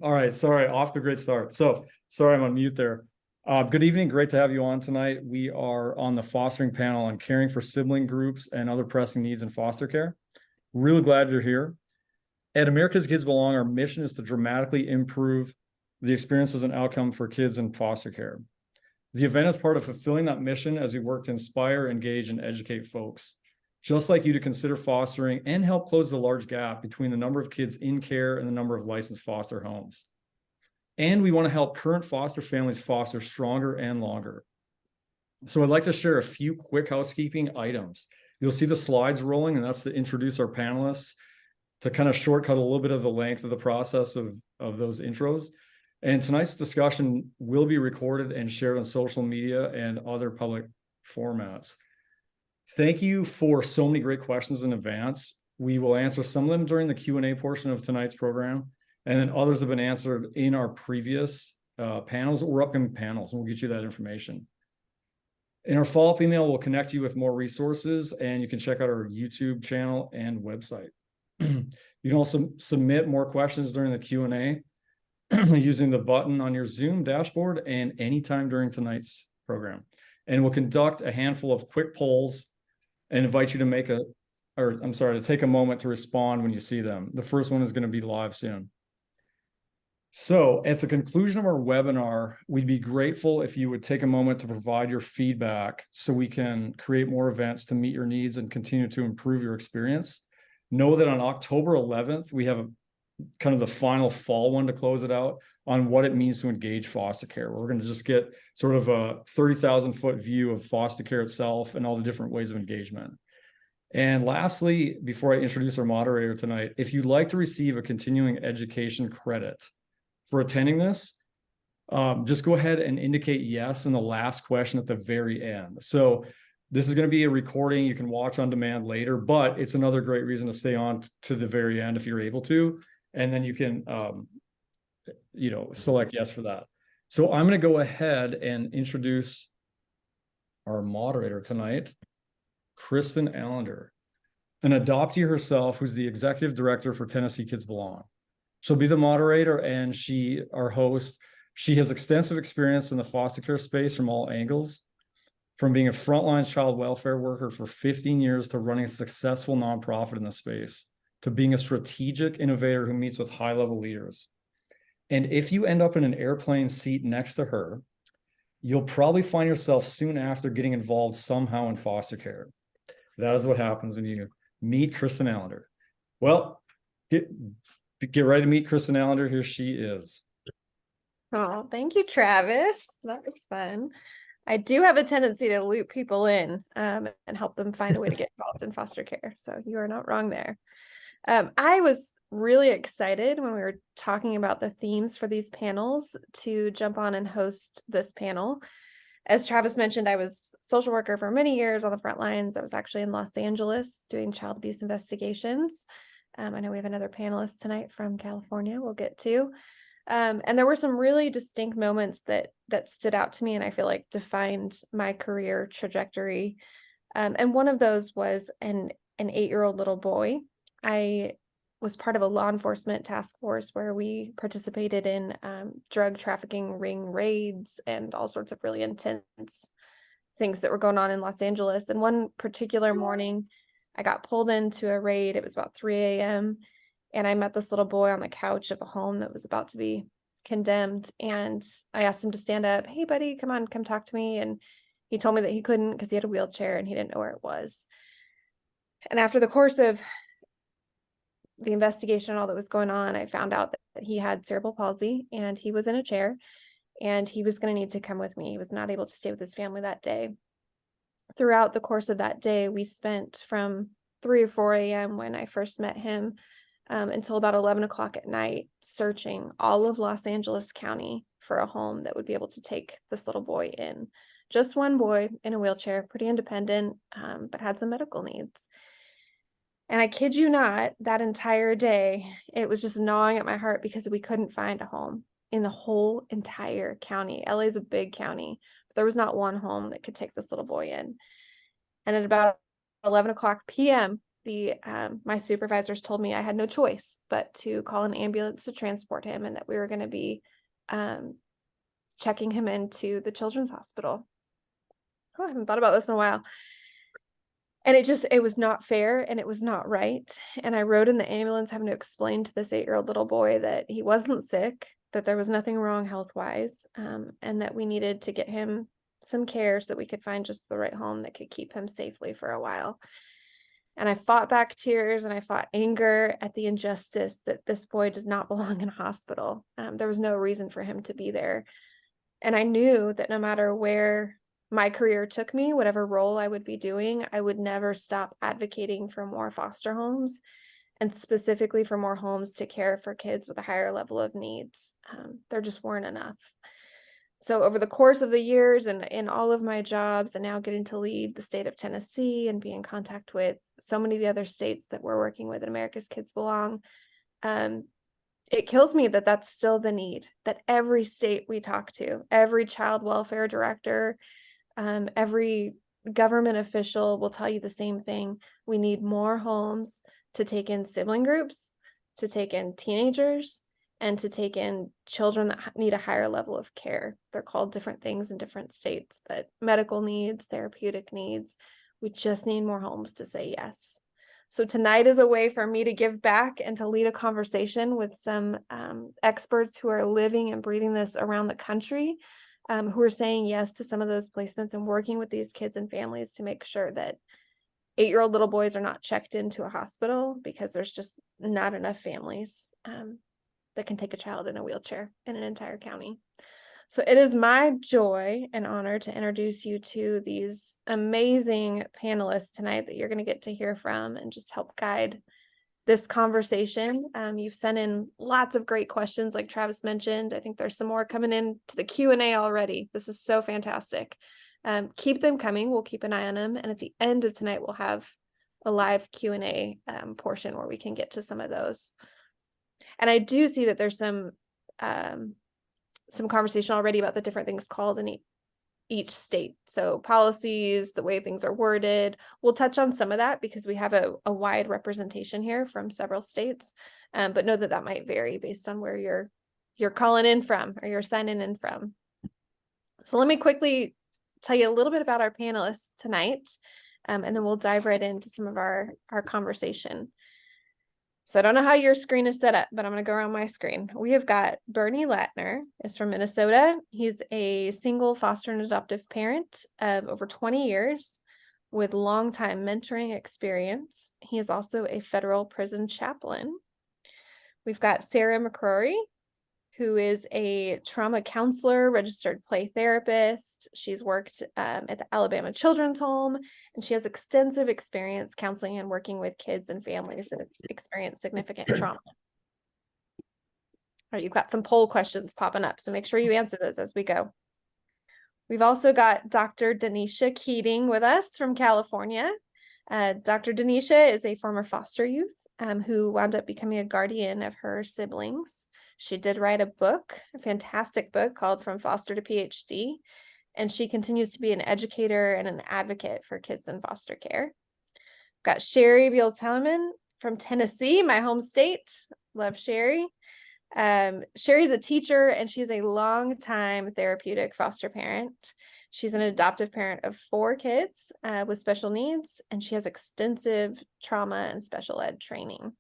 All right. Sorry, off the great start. So sorry, I'm on mute there. Good evening. Great to have you on tonight. We are on the fostering panel on caring for sibling groups and other pressing needs in foster care. Really glad you're here. At America's Kids Belong, our mission is to dramatically improve the experiences and outcome for kids in foster care. The event is part of fulfilling that mission as we work to inspire, engage, and educate folks, just like you, to consider fostering and help close the large gap between the number of kids in care and the number of licensed foster homes. And we want to help current foster families foster stronger and longer. So I'd like to share a few quick housekeeping items. You'll see the slides rolling, and that's to introduce our panelists, to kind of shortcut a little bit of the length of the process of those intros. And tonight's discussion will be recorded and shared on social media and other public formats. Thank you for so many great questions in advance. We will answer some of them during the Q&A portion of tonight's program, and then others have been answered in our previous panels or upcoming panels, and we'll get you that information. In our follow-up email, we'll connect you with more resources, and you can check out our YouTube channel and website. You can also submit more questions during the Q&A using the button on your Zoom dashboard and anytime during tonight's program. And we'll conduct a handful of quick polls and invite you to take a moment to respond when you see them. The first one is going to be live soon. So at the conclusion of our webinar, we'd be grateful if you would take a moment to provide your feedback so we can create more events to meet your needs and continue to improve your experience. Know that on October 11th, we have kind of the final fall one to close it out on what it means to engage foster care. We're going to just get sort of a 30,000-foot view of foster care itself and all the different ways of engagement. And lastly, before I introduce our moderator tonight, if you'd like to receive a continuing education credit for attending this, just go ahead and indicate yes in the last question at the very end. So this is going to be a recording you can watch on demand later, but it's another great reason to stay on to the very end if you're able to. And then you can, select yes for that. So I'm going to go ahead and introduce our moderator tonight, Kristen Allender, an adoptee herself who's the executive director for Tennessee Kids Belong. She'll be the moderator and our host. She has extensive experience in the foster care space from all angles, from being a frontline child welfare worker for 15 years to running a successful nonprofit in the space, to being a strategic innovator who meets with high-level leaders. And if you end up in an airplane seat next to her, you'll probably find yourself soon after getting involved somehow in foster care. That is what happens when you meet Kristen Allender. Well, get ready to meet Kristen Allender. Here she is. Oh, thank you, Travis. That was fun. I do have a tendency to loop people in and help them find a way to get involved in foster care. So you are not wrong there. I was really excited when we were talking about the themes for these panels to jump on and host this panel. As Travis mentioned, I was a social worker for many years on the front lines. I was actually in Los Angeles doing child abuse investigations. I know we have another panelist tonight from California we'll get to. And there were some really distinct moments that stood out to me and I feel like defined my career trajectory. And one of those was an 8-year-old little boy. I was part of a law enforcement task force where we participated in drug trafficking ring raids and all sorts of really intense things that were going on in Los Angeles. And one particular morning, I got pulled into a raid. It was about 3 a.m. And I met this little boy on the couch of a home that was about to be condemned. And I asked him to stand up. Hey, buddy, come on, come talk to me. And he told me that he couldn't because he had a wheelchair and he didn't know where it was. And after the course of the investigation and all that was going on, I found out that he had cerebral palsy and he was in a chair and he was going to need to come with me. He was not able to stay with his family that day. Throughout the course of that day, we spent from 3 or 4 a.m. when I first met him until about 11 o'clock at night, searching all of Los Angeles County for a home that would be able to take this little boy in. Just one boy in a wheelchair, pretty independent, but had some medical needs. And I kid you not, that entire day, it was just gnawing at my heart because we couldn't find a home in the whole entire county. LA is a big county, but there was not one home that could take this little boy in. And at about 11 o'clock p.m., my supervisors told me I had no choice but to call an ambulance to transport him, and that we were going to be checking him into the children's hospital. Oh, I haven't thought about this in a while. And it was not fair, and it was not right. And I rode in the ambulance having to explain to this 8-year-old little boy that he wasn't sick, that there was nothing wrong health-wise, and that we needed to get him some care so that we could find just the right home that could keep him safely for a while. And I fought back tears, and I fought anger at the injustice that this boy does not belong in a hospital. There was no reason for him to be there. And I knew that no matter where my career took me, whatever role I would be doing, I would never stop advocating for more foster homes, and specifically for more homes to care for kids with a higher level of needs. There just weren't enough. So over the course of the years and in all of my jobs, and now getting to lead the state of Tennessee and be in contact with so many of the other states that we're working with at America's Kids Belong, it kills me that that's still the need, that every state we talk to, every child welfare director, every government official will tell you the same thing. We need more homes to take in sibling groups, to take in teenagers, and to take in children that need a higher level of care. They're called different things in different states, but medical needs, therapeutic needs. We just need more homes to say yes. So tonight is a way for me to give back and to lead a conversation with some experts who are living and breathing this around the country, who are saying yes to some of those placements and working with these kids and families to make sure that 8-year-old little boys are not checked into a hospital because there's just not enough families that can take a child in a wheelchair in an entire county. So it is my joy and honor to introduce you to these amazing panelists tonight that you're going to get to hear from and just help guide this conversation. You've sent in lots of great questions, like Travis mentioned. I think there's some more coming in to the Q&A already. This is so fantastic. Keep them coming. We'll keep an eye on them. And at the end of tonight, we'll have a live Q&A portion where we can get to some of those. And I do see that there's some conversation already about the different things called in each state. So policies, the way things are worded, we'll touch on some of that because we have a wide representation here from several states, but know that that might vary based on where you're calling in from or you're signing in from. So let me quickly tell you a little bit about our panelists tonight, and then we'll dive right into some of our conversation. So I don't know how your screen is set up, but I'm going to go around my screen. We have got Bernie Latner is from Minnesota. He's a single foster and adoptive parent of over 20 years with longtime mentoring experience. He is also a federal prison chaplain. We've got Sarah McCrory, who is a trauma counselor, registered play therapist. She's worked at the Alabama Children's Home, and she has extensive experience counseling and working with kids and families that have experienced significant trauma. All right, you've got some poll questions popping up, so make sure you answer those as we go. We've also got Dr. Denisha Keating with us from California. Dr. Denisha is a former foster youth who wound up becoming a guardian of her siblings. She did write a book, a fantastic book called From Foster to PhD, and she continues to be an educator and an advocate for kids in foster care. Got Sherry Beals-Hellerman from Tennessee, my home state. Love Sherry. Sherry's a teacher, and she's a longtime therapeutic foster parent. She's an adoptive parent of 4 kids with special needs, and she has extensive trauma and special ed training.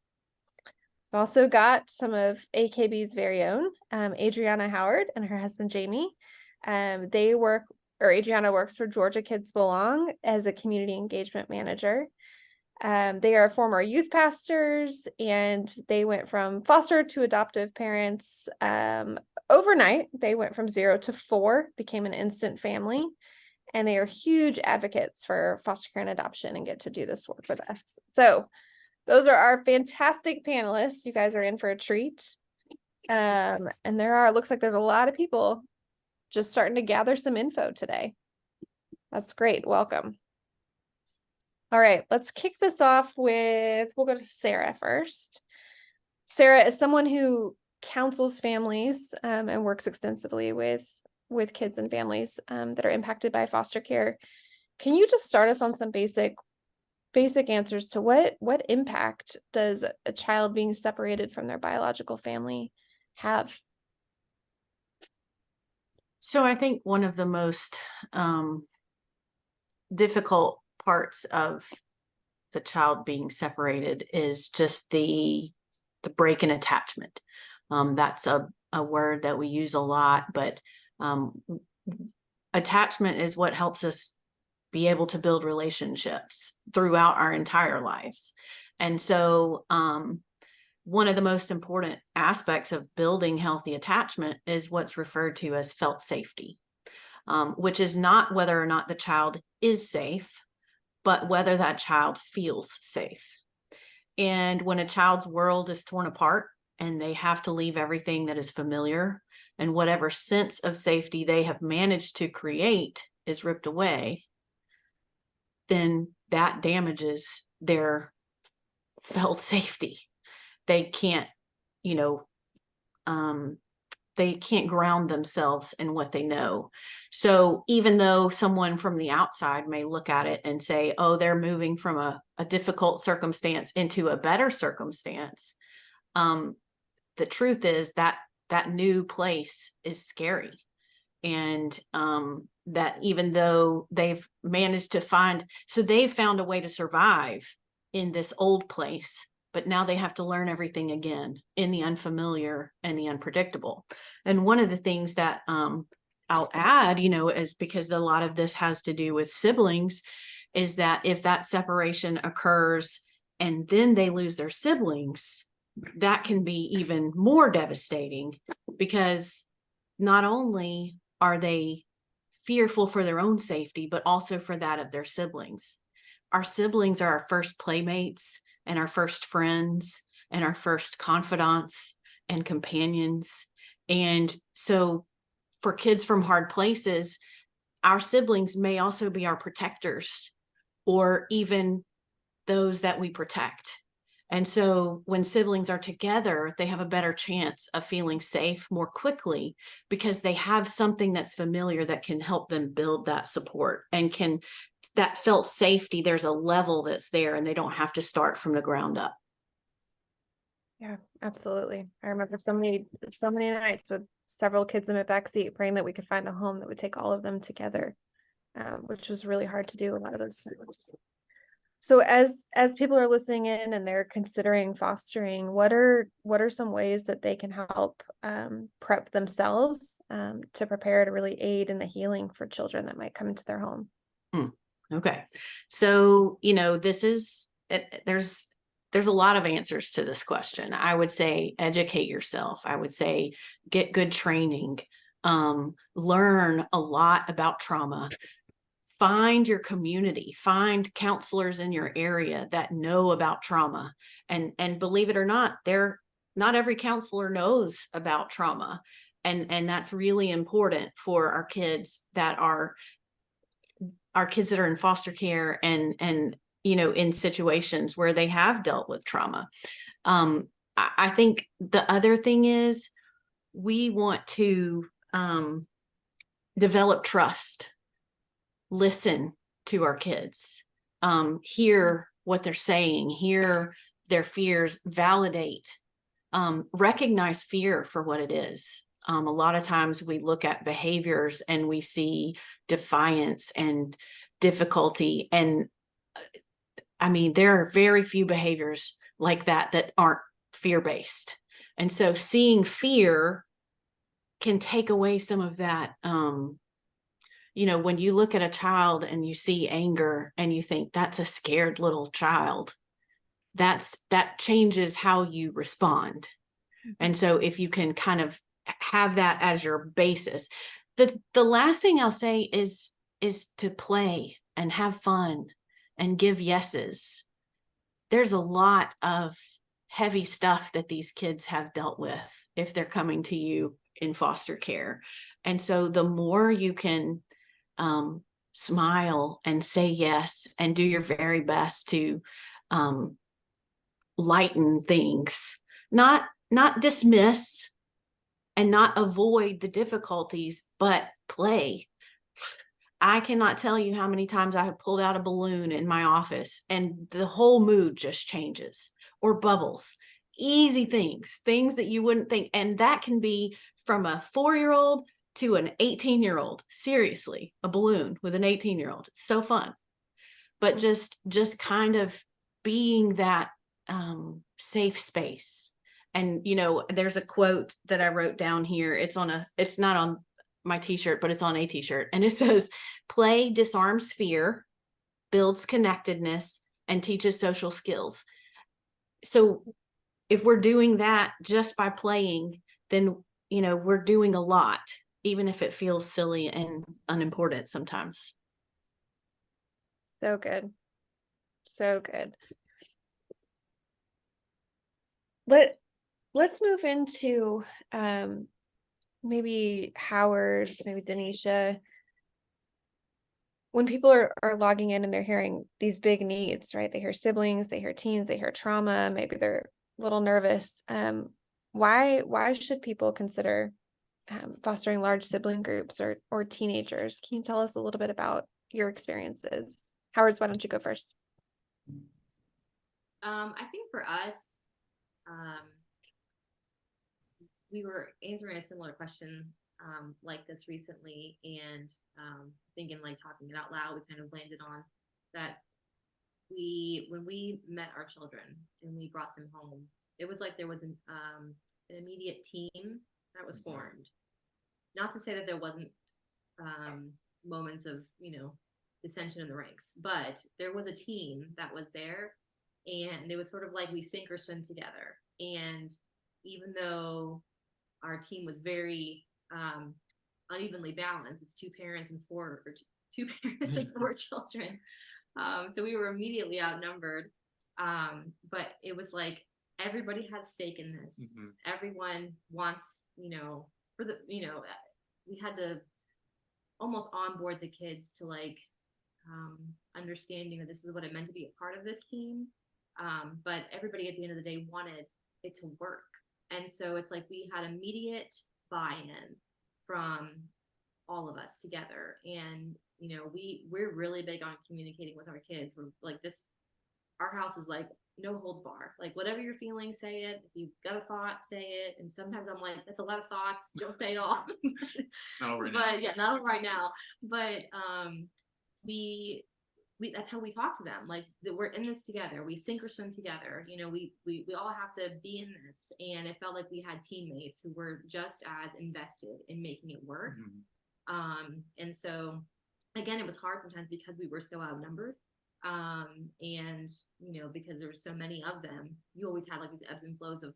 We've also got some of AKB's very own, Adriana Howard and her husband, Jamie. Adriana works for Georgia Kids Belong as a community engagement manager. They are former youth pastors, and they went from foster to adoptive parents. Overnight, they went from 0 to 4, became an instant family, and they are huge advocates for foster care and adoption and get to do this work with us. So those are our fantastic panelists. You guys are in for a treat. And looks like there's a lot of people just starting to gather some info today. That's great. Welcome. All right, let's kick this off we'll go to Sarah first. Sarah is someone who counsels families and works extensively with kids and families that are impacted by foster care. Can you just start us on some basic basic answers to what impact does a child being separated from their biological family have? So I think one of the most difficult parts of the child being separated is just the break in attachment. That's a word that we use a lot, but attachment is what helps us be able to build relationships throughout our entire lives. And so one of the most important aspects of building healthy attachment is what's referred to as felt safety, which is not whether or not the child is safe, but whether that child feels safe. And when a child's world is torn apart and they have to leave everything that is familiar, and whatever sense of safety they have managed to create is ripped away, then that damages their felt safety. They can't, they can't ground themselves in what they know. So even though someone from the outside may look at it and say, oh, they're moving from a difficult circumstance into a better circumstance, the truth is that that new place is scary. And that even though they've managed to they've found a way to survive in this old place, but now they have to learn everything again in the unfamiliar and the unpredictable. And one of the things that I'll add, is because a lot of this has to do with siblings, is that if that separation occurs and then they lose their siblings, that can be even more devastating, because not only are they fearful for their own safety, but also for that of their siblings. Our siblings are our first playmates and our first friends and our first confidants and companions. And so for kids from hard places, our siblings may also be our protectors, or even those that we protect. And so when siblings are together, they have a better chance of feeling safe more quickly, because they have something that's familiar that can help them build that support, and that felt safety. There's a level that's there, and they don't have to start from the ground up. Yeah, absolutely. I remember so many nights with several kids in my backseat praying that we could find a home that would take all of them together, which was really hard to do a lot of those times. So as people are listening in and they're considering fostering, what are some ways that they can help prep themselves to prepare to really aid in the healing for children that might come into their home? Okay. So, there's a lot of answers to this question. I would say educate yourself. I would say get good training, learn a lot about trauma. Find your community, find counselors in your area that know about trauma. And believe it or not, not every counselor knows about trauma. And that's really important for our kids that are in foster care and in situations where they have dealt with trauma. I think the other thing is we want to develop trust. Listen to our kids, hear what they're saying, hear their fears, validate, recognize fear for what it is. A lot of times we look at behaviors and we see defiance and difficulty. And there are very few behaviors like that aren't fear-based. And so seeing fear can take away some of that. When you look at a child and you see anger and you think that's a scared little child, that changes how you respond. And so if you can kind of have that as your basis, the last thing I'll say is to play and have fun and give yeses. There's a lot of heavy stuff that these kids have dealt with if they're coming to you in foster care. And so the more you can smile and say yes and do your very best to lighten things, not dismiss and not avoid the difficulties, but play. I cannot tell you how many times I have pulled out a balloon in my office and the whole mood just changes, or bubbles. Easy things that you wouldn't think. And that can be from a 4-year-old to an 18-year-old. Seriously, a balloon with an 18-year-old. It's so fun. But just kind of being that safe space. And, you know, there's a quote that I wrote down here. It's not on my t-shirt, but it's on a t-shirt, and it says, play disarms fear, builds connectedness, and teaches social skills. So if we're doing that just by playing, then, you know, we're doing a lot, even if it feels silly and unimportant sometimes. So good. So good. Let's move into maybe Howard, maybe Denisha. When people are logging in and they're hearing these big needs, right? They hear siblings, they hear teens, they hear trauma, maybe they're a little nervous. Why should people consider fostering large sibling groups or teenagers? Can you tell us a little bit about your experiences? Howard, why don't you go first? I think for us, we were answering a similar question like this recently, and thinking, like, talking it out loud, we kind of landed on that when we met our children and we brought them home, it was like there was an immediate team that was formed. Not to say that there wasn't moments of, you know, dissension in the ranks, but there was a team that was there, and it was sort of like we sink or swim together. And even though our team was very unevenly balanced, it's two parents and four children, so we were immediately outnumbered, but it was like everybody has stake in this. Everyone wants, you know, we had to almost onboard the kids to, like, understanding that this is what it meant to be a part of this team, but everybody at the end of the day wanted it to work. And so it's like we had immediate buy-in from all of us together. And, you know, we're really big on communicating with our kids. We're like this, our house is like no holds bar. Like, whatever you're feeling, say it. If you've got a thought, say it. And sometimes I'm like, that's a lot of thoughts. Don't say it all. Not all right but now. yeah, not all right now. But we that's how we talk to them. Like, that we're in this together. We sink or swim together. You know, we all have to be in this. And it felt like we had teammates who were just as invested in making it work. And so, again, it was hard sometimes because we were so outnumbered. And, you know, because there were so many of them, you always had like these ebbs and flows of,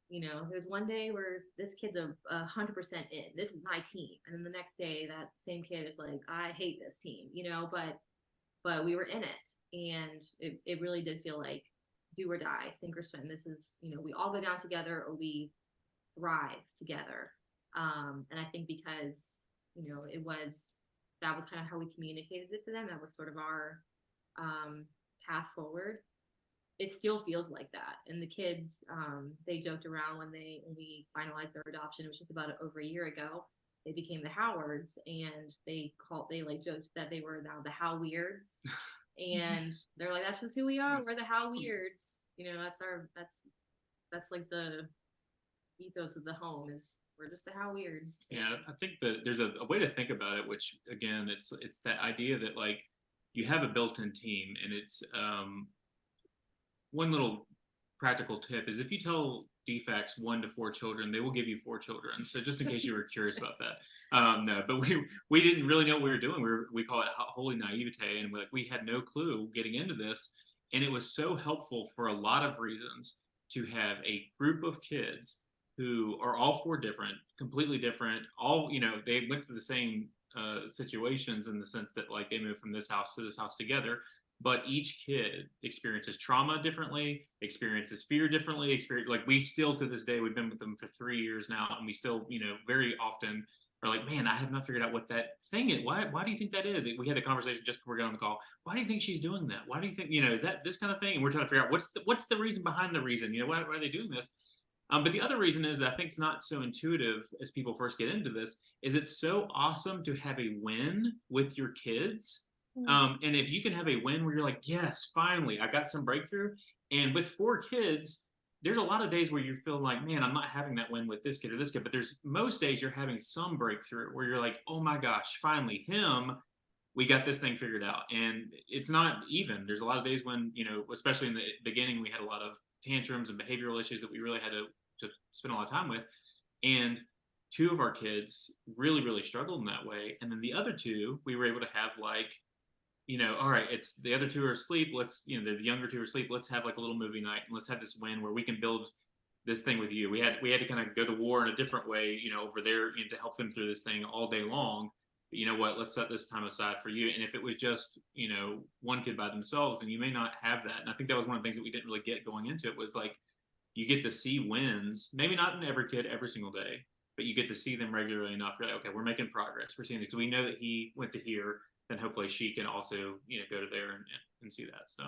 you know, there's one day where this kid's 100% in, this is my team. And then the next day that same kid is like, I hate this team, you know, but we were in it, and it really did feel like do or die, sink or swim. This is, you know, we all go down together or we thrive together. And I think because, you know, that was kind of how we communicated it to them. That was sort of our path forward. It still feels like that. And the kids, they joked around when we finalized their adoption. It was just about over a year ago. They became the Howards, and they joked that they were now the How Weirds. And they're like, that's just who we are. We're the How Weirds. You know, that's like the ethos of the home, is we're just the How Weirds. Yeah, I think that there's a way to think about it, which, again, it's that idea that, like, you have a built-in team, and it's one little practical tip is if you tell DFACs 1 to 4 children, they will give you 4 children. So just in case you were curious about that. No, but we didn't really know what we were doing. We call it holy naivete, and we had no clue getting into this. And it was so helpful for a lot of reasons to have a group of kids who are all 4 different, completely different. All, you know, they went through the same situations in the sense that, like, they moved from this house to this house together. But each kid experiences trauma differently, experiences fear differently, like, we still, to this day, we've been with them for 3 years now, and we still, you know, very often are like, man, I have not figured out what that thing is. Why do you think that is? We had a conversation just before we got on the call. Why do you think she's doing that? Why do you think, you know, is that this kind of thing? And we're trying to figure out what's the reason behind the reason, you know, why are they doing this? But the other reason is I think it's not so intuitive as people first get into this, is it's so awesome to have a win with your kids. And if you can have a win where you're like, yes, finally, I got some breakthrough. And with 4 kids, there's a lot of days where you feel like, man, I'm not having that win with this kid or this kid, but there's most days you're having some breakthrough where you're like, oh my gosh, finally we got this thing figured out. And it's not even. There's a lot of days when, especially in the beginning, we had a lot of tantrums and behavioral issues that we really had to spend a lot of time with. And 2 of our kids really, really struggled in that way. And then the other 2, we were able to have like, all right, it's the other 2 are asleep. Let's, the younger 2 are asleep. Let's have like a little movie night and let's have this win where we can build this thing with you. We had to kind of go to war in a different way, over there, to help them through this thing all day long. But you know what? Let's set this time aside for you. And if it was just, one kid by themselves, then you may not have that. And I think that was one of the things that we didn't really get going into it, was like, you get to see wins, maybe not in every kid every single day, but you get to see them regularly enough. You're like, okay, we're making progress. We're seeing it because we know that he went to here. Then hopefully she can also, go to there and see that. So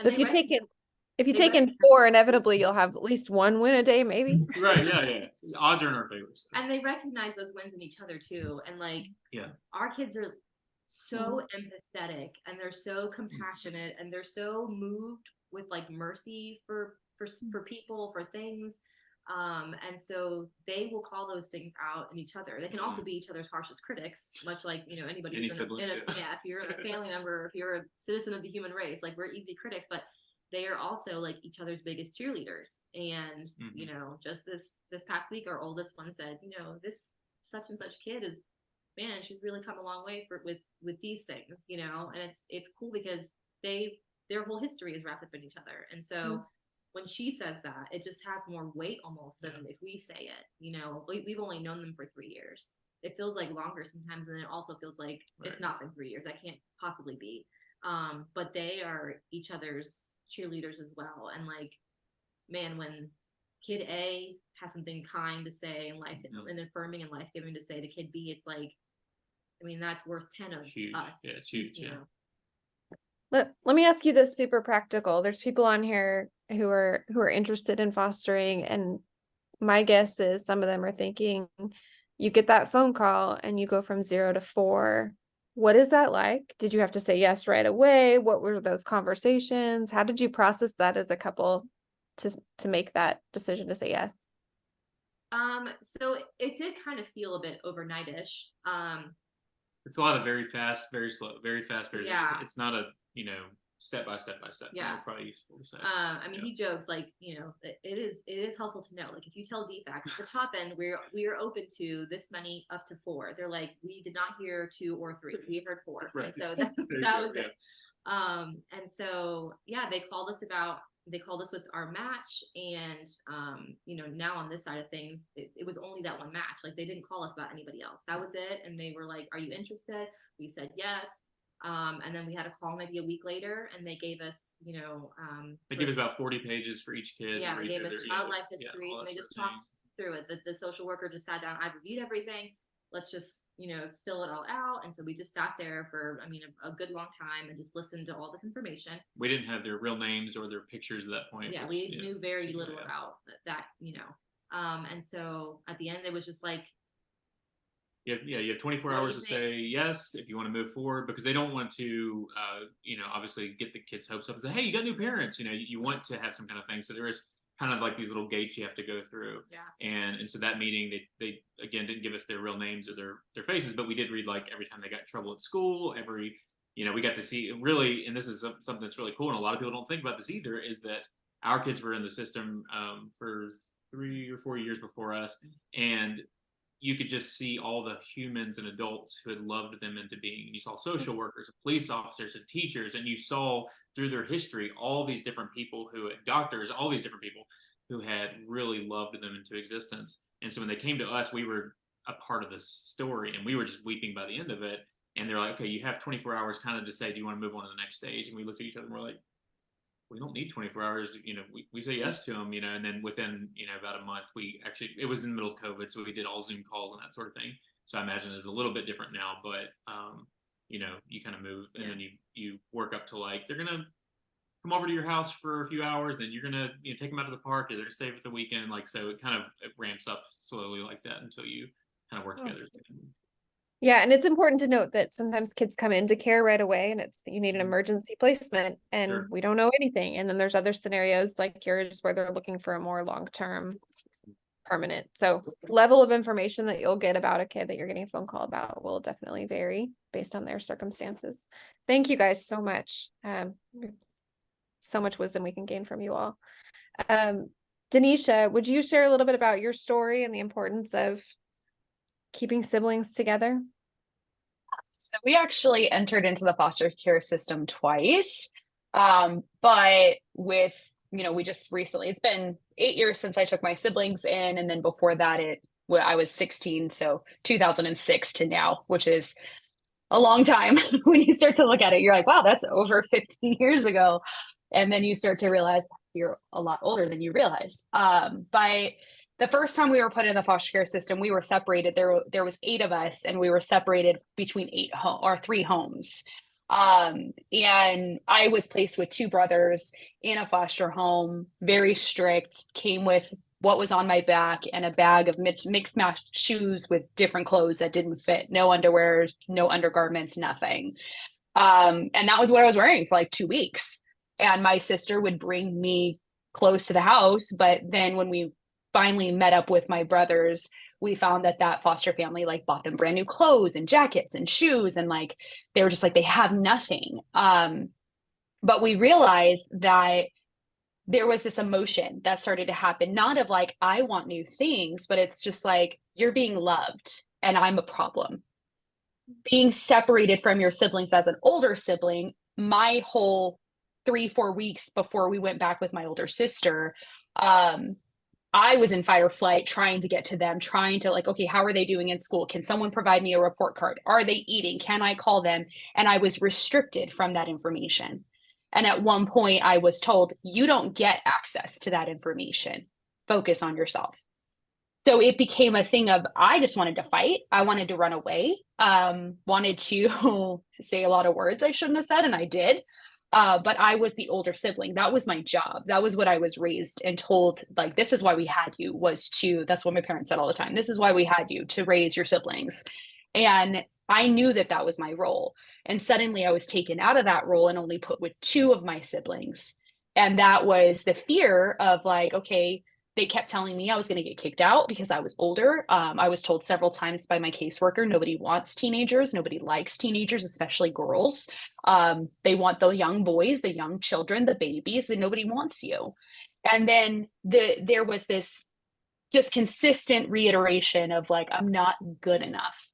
So if you take in 4, inevitably you'll have at least 1 win a day, maybe. right, yeah. Odds are in our favor. So. And they recognize those wins in each other too. And like, yeah, our kids are so empathetic and they're so compassionate and they're so moved with like mercy for people, for things. And so they will call those things out in each other. They can also be each other's harshest critics, much like, anybody Any who's siblings, if you're a family member, if you're a citizen of the human race, like we're easy critics, but they are also like each other's biggest cheerleaders. And, just this past week, our oldest one said, this such and such kid is, man, she's really come a long way with these things, and it's cool because their whole history is wrapped up in each other. And so when she says that, it just has more weight almost than if we say it. We've only known them for 3 years. It feels like longer sometimes, and then it also feels like it's not been 3 years. That can't possibly be. But they are each other's cheerleaders as well. And like, man, when kid A has something kind to say in life and affirming and life-giving to say to kid B, it's like, I mean, that's worth 10 of huge. us. Yeah, it's huge. Yeah. Let me ask you this super practical. There's people on here who are interested in fostering, and my guess is some of them are thinking, you get that phone call and you go from 0 to 4. What is that like? Did you have to say yes right away? What were those conversations? How did you process that as a couple to make that decision to say yes? So it did kind of feel a bit overnight-ish. It's a lot of very fast, very slow, very fast, very slow. Yeah. It's not a, step by step. Yeah. It's probably useful to say. I mean, he jokes like, it is helpful to know. Like if you tell DFAC at the top end, we're open to this many up to 4. They're like, we did not hear 2 or 3. We heard 4. Right. And so that was it. And so, yeah, they called us with our match, and now on this side of things, it was only that one match. Like they didn't call us about anybody else. That was it. And they were like, are you interested? We said yes. And then we had a call maybe a week later, and they gave us, they give us about 40 pages for each kid. Yeah, they gave us child life history, all and that they just sort of talked through it. The social worker just sat down. I've reviewed everything. Let's just, spill it all out. And so we just sat there for, a good long time and just listened to all this information. We didn't have their real names or their pictures at that point. Yeah, we knew very little about that, and so at the end, it was just like, you have 24 What do hours you to think? say yes if you want to move forward, because they don't want to, obviously get the kids' hopes up and say, hey, you got new parents. You want to have some kind of thing. So there is kind of like these little gates you have to go through. Yeah. And so that meeting, they again didn't give us their real names or their faces, but we did read like every time they got in trouble at school, we got to see really, and this is something that's really cool, and a lot of people don't think about this either, is that our kids were in the system for 3 or 4 years before us, and you could just see all the humans and adults who had loved them into being. You saw social workers, police officers, and teachers, and you saw through their history all these different people doctors, all these different people who had really loved them into existence. And so when they came to us, we were a part of this story, and we were just weeping by the end of it. And they're like, okay, you have 24 hours kind of to say, do you want to move on to the next stage? And we looked at each other and we're like, we don't need 24 hours. We say yes to them, and then within, about a month, it was in the middle of COVID. So we did all Zoom calls and that sort of thing. So I imagine it's a little bit different now, but, you kind of move, and then you work up to like, they're going to come over to your house for a few hours, then you're gonna take them out to the park, they're gonna stay for the weekend. Like, so it kind of ramps up slowly like that until you kind of work together. Yeah, and it's important to note that sometimes kids come into care right away and you need an emergency placement and Sure. we don't know anything. And then there's other scenarios like yours where they're looking for a more long-term permanent. So level of information that you'll get about a kid that you're getting a phone call about will definitely vary based on their circumstances. Thank you guys so much. So much wisdom we can gain from you all. Denisha, would you share a little bit about your story and the importance of keeping siblings together? So we actually entered into the foster care system twice. But with, we just recently, it's been 8 years since I took my siblings in. And then before that, I was 16. So 2006 to now, which is a long time. When you start to look at it, you're like, wow, that's over 15 years ago. And then you start to realize you're a lot older than you realize. But the first time we were put in the foster care system, we were separated. There was 8 of us, and we were separated between 3 homes. And I was placed with 2 brothers in a foster home, very strict, came with what was on my back and a bag of mixed match shoes with different clothes that didn't fit, no underwear, no undergarments, nothing. And that was what I was wearing for like 2 weeks. And my sister would bring me close to the house. But then when we finally met up with my brothers, we found that foster family like bought them brand new clothes and jackets and shoes. And like, they were just like, they have nothing. But we realized that there was this emotion that started to happen, not of like, I want new things, but it's just like, you're being loved and I'm a problem. Being separated from your siblings as an older sibling, my whole 3-4 weeks before we went back with my older sister, I was in fight or flight, trying to get to them, trying to like, okay, how are they doing in school? Can someone provide me a report card? Are they eating? Can I call them? And I was restricted from that information. And at one point I was told, you don't get access to that information. Focus on yourself. So it became a thing of, I just wanted to fight. I wanted to run away, wanted to say a lot of words I shouldn't have said, and I did. But I was the older sibling. That was my job. That was what I was raised and told, like, this is why we had you, that's what my parents said all the time. This is why we had you, to raise your siblings. And I knew that was my role. And suddenly I was taken out of that role and only put with 2 of my siblings. And that was the fear of like, okay, they kept telling me I was going to get kicked out because I was older. I was told several times by my caseworker, nobody wants teenagers. Nobody likes teenagers, especially girls. They want the young boys, the young children, the babies, and nobody wants you. And then there was this just consistent reiteration of like, I'm not good enough.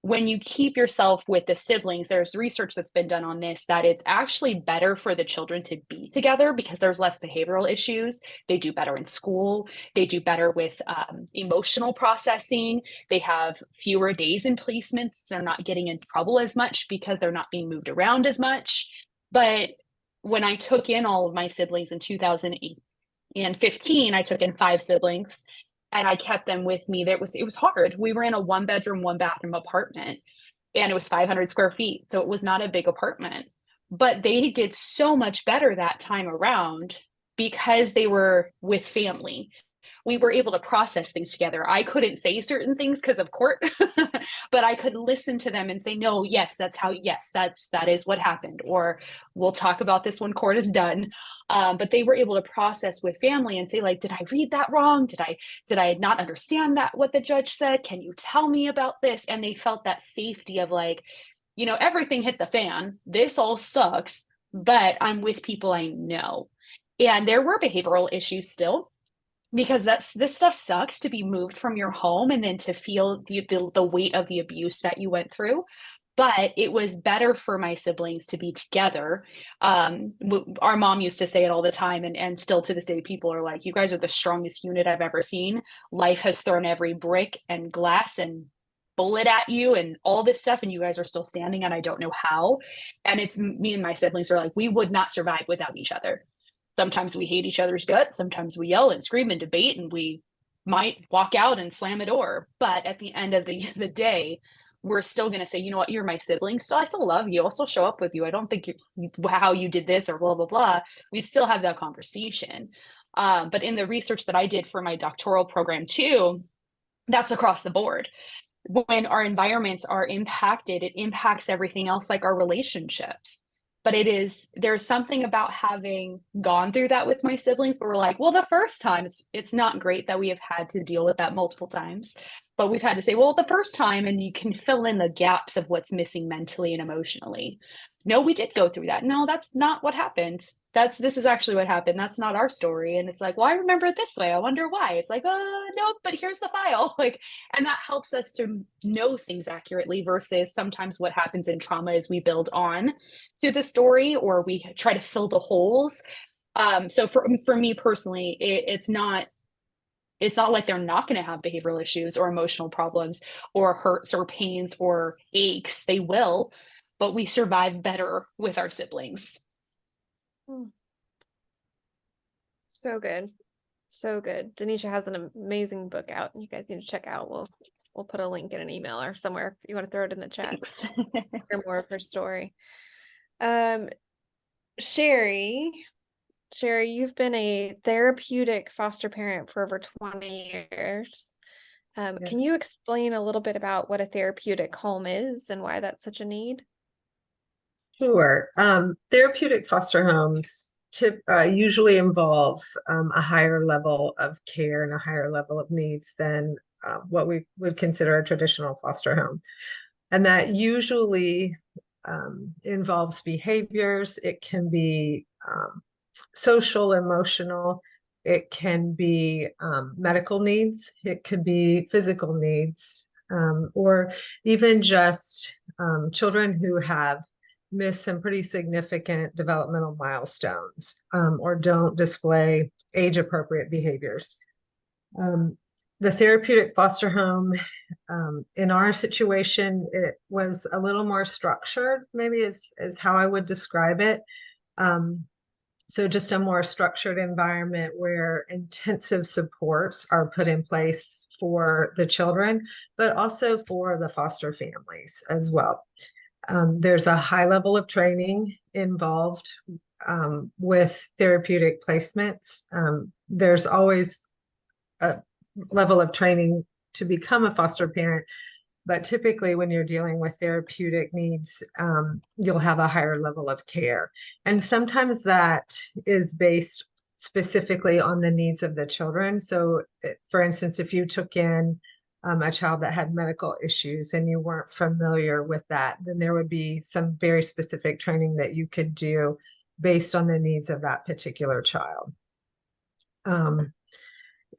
When you keep yourself with the siblings, there's research that's been done on this, that it's actually better for the children to be together because there's less behavioral issues. They do better in school. They do better with emotional processing. They have fewer days in placements. They're not getting in trouble as much because they're not being moved around as much. But when I took in all of my siblings in 2015, I took in 5 siblings. And I kept them with me. It was hard. We were in a 1-bedroom, 1-bathroom apartment, and it was 500 square feet. So it was not a big apartment, but they did so much better that time around because they were with family. We were able to process things together. I couldn't say certain things because of court, but I could listen to them and say, no, yes, that is what happened. Or we'll talk about this when court is done. But they were able to process with family and say, like, did I read that wrong? Did I not understand what the judge said? Can you tell me about this? And they felt that safety of like, everything hit the fan. This all sucks, but I'm with people I know. And there were behavioral issues still, because this stuff sucks, to be moved from your home and then to feel the weight of the abuse that you went through. But it was better for my siblings to be together. Our mom used to say it all the time, and still to this day, people are like, you guys are the strongest unit I've ever seen. Life has thrown every brick and glass and bullet at you and all this stuff, and you guys are still standing, and I don't know how. And it's me and my siblings are like, we would not survive without each other. Sometimes we hate each other's guts. Sometimes we yell and scream and debate, and we might walk out and slam a door. But at the end of the day, we're still going to say, you know what, you're my sibling. Still, I still love you. I'll still show up with you. I don't think how you did this or blah, blah, blah. We still have that conversation. But in the research that I did for my doctoral program too, that's across the board. When our environments are impacted, it impacts everything else, like our relationships. But there's something about having gone through that with my siblings where we're like, well, the first time it's not great that we have had to deal with that multiple times, but we've had to say, well, the first time, and you can fill in the gaps of what's missing mentally and emotionally. No, we did go through that. No, that's not what happened. This is actually what happened. That's not our story. And it's like, well, I remember it this way. I wonder why. It's like, no, but here's the file. Like, and that helps us to know things accurately versus sometimes what happens in trauma is we build on to the story or we try to fill the holes. So for me personally, it's not like they're not going to have behavioral issues or emotional problems or hurts or pains or aches. They will, but we survive better with our siblings. So good. So good. Denisha has an amazing book out. You guys need to check out. We'll put a link in an email or somewhere if you want to throw it in the chat. Hear more of her story. Sherry, you've been a therapeutic foster parent for over 20 years. Can you explain a little bit about what a therapeutic home is and why that's such a need? Sure. Therapeutic foster homes usually involve a higher level of care and a higher level of needs than what we would consider a traditional foster home. And that usually involves behaviors. It can be social, emotional. It can be medical needs. It could be physical needs, or even just children who have miss some pretty significant developmental milestones or don't display age-appropriate behaviors. The therapeutic foster home, in our situation, it was a little more structured, maybe is how I would describe it. So just a more structured environment where intensive supports are put in place for the children, but also for the foster families as well. There's a high level of training involved with therapeutic placements. There's always a level of training to become a foster parent, but typically when you're dealing with therapeutic needs, you'll have a higher level of care. And sometimes that is based specifically on the needs of the children. So for instance, if you took in a child that had medical issues and you weren't familiar with that, then there would be some very specific training that you could do based on the needs of that particular child.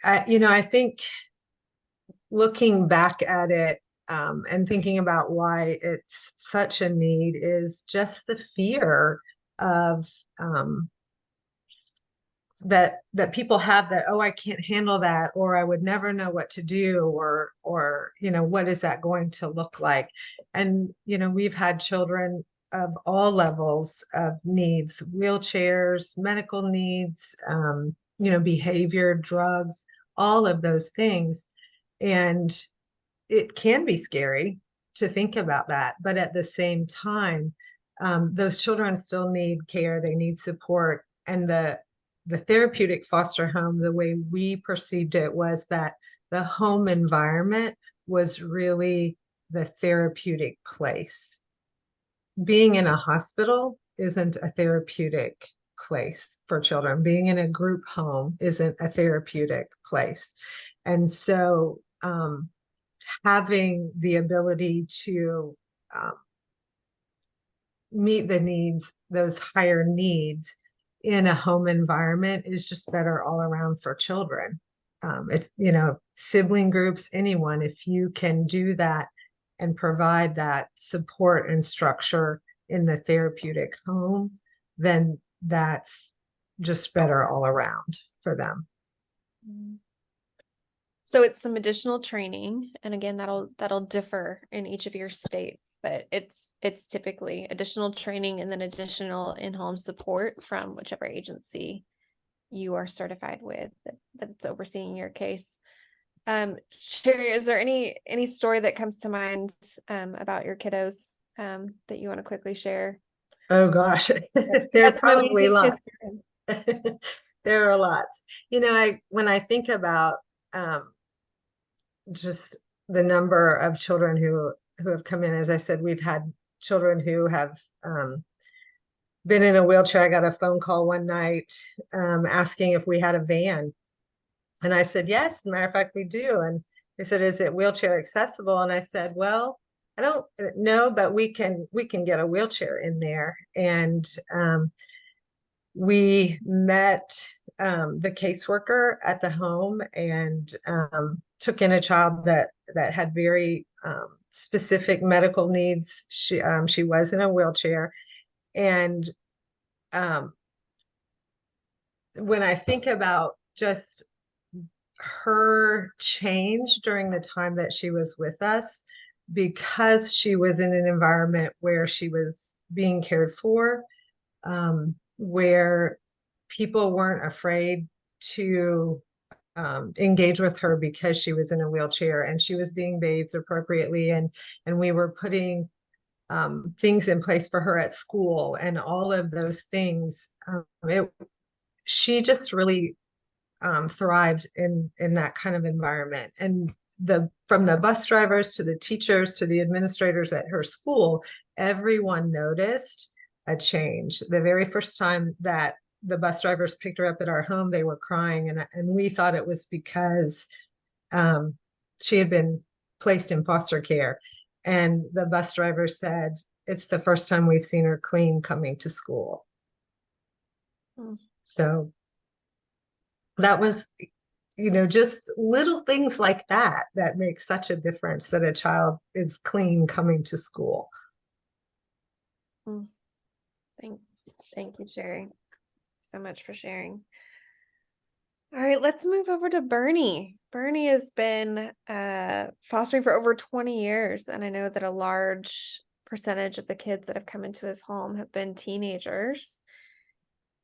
I think looking back at it and thinking about why it's such a need is just the fear of that people have that, oh, I can't handle that, or I would never know what to do, or what is that going to look like? And we've had children of all levels of needs, wheelchairs, medical needs, behavior, drugs, all of those things. And it can be scary to think about that, but at the same time, those children still need care, they need support. And the therapeutic foster home, the way we perceived it was that the home environment was really the therapeutic place. Being in a hospital isn't a therapeutic place for children. Being in a group home isn't a therapeutic place. And so having the ability to meet the needs, those higher needs, in a home environment is just better all around for children. It's, sibling groups, anyone, if you can do that and provide that support and structure in the therapeutic home, then that's just better all around for them. So it's some additional training, and again, that'll differ in each of your states, but it's typically additional training and then additional in-home support from whichever agency you are certified with that it's overseeing your case. Sherry, is there any story that comes to mind about your kiddos that you want to quickly share? Oh gosh, there are That's probably amazing lots. history. There are lots. When I think about just the number of children who have come in, as I said, we've had children who have been in a wheelchair. I got a phone call one night asking if we had a van. And I said, yes, as a matter of fact, we do. And they said, is it wheelchair accessible? And I said, well, I don't know, but we can get a wheelchair in there. And we met the caseworker at the home and took in a child that had very specific medical needs. She was in a wheelchair. And when I think about just her change during the time that she was with us, because she was in an environment where she was being cared for, where people weren't afraid to engage with her because she was in a wheelchair and she was being bathed appropriately, and we were putting things in place for her at school and all of those things. She just really thrived in that kind of environment. And from the bus drivers to the teachers to the administrators at her school, everyone noticed a change. The very first time that the bus drivers picked her up at our home, they were crying, and we thought it was because she had been placed in foster care. And the bus driver said, it's the first time we've seen her clean coming to school. So that was, just little things like that make such a difference, that a child is clean coming to school. Thank you, Sherry, so much for sharing. All right, let's move over to Bernie. Bernie has been fostering for over 20 years, and I know that a large percentage of the kids that have come into his home have been teenagers.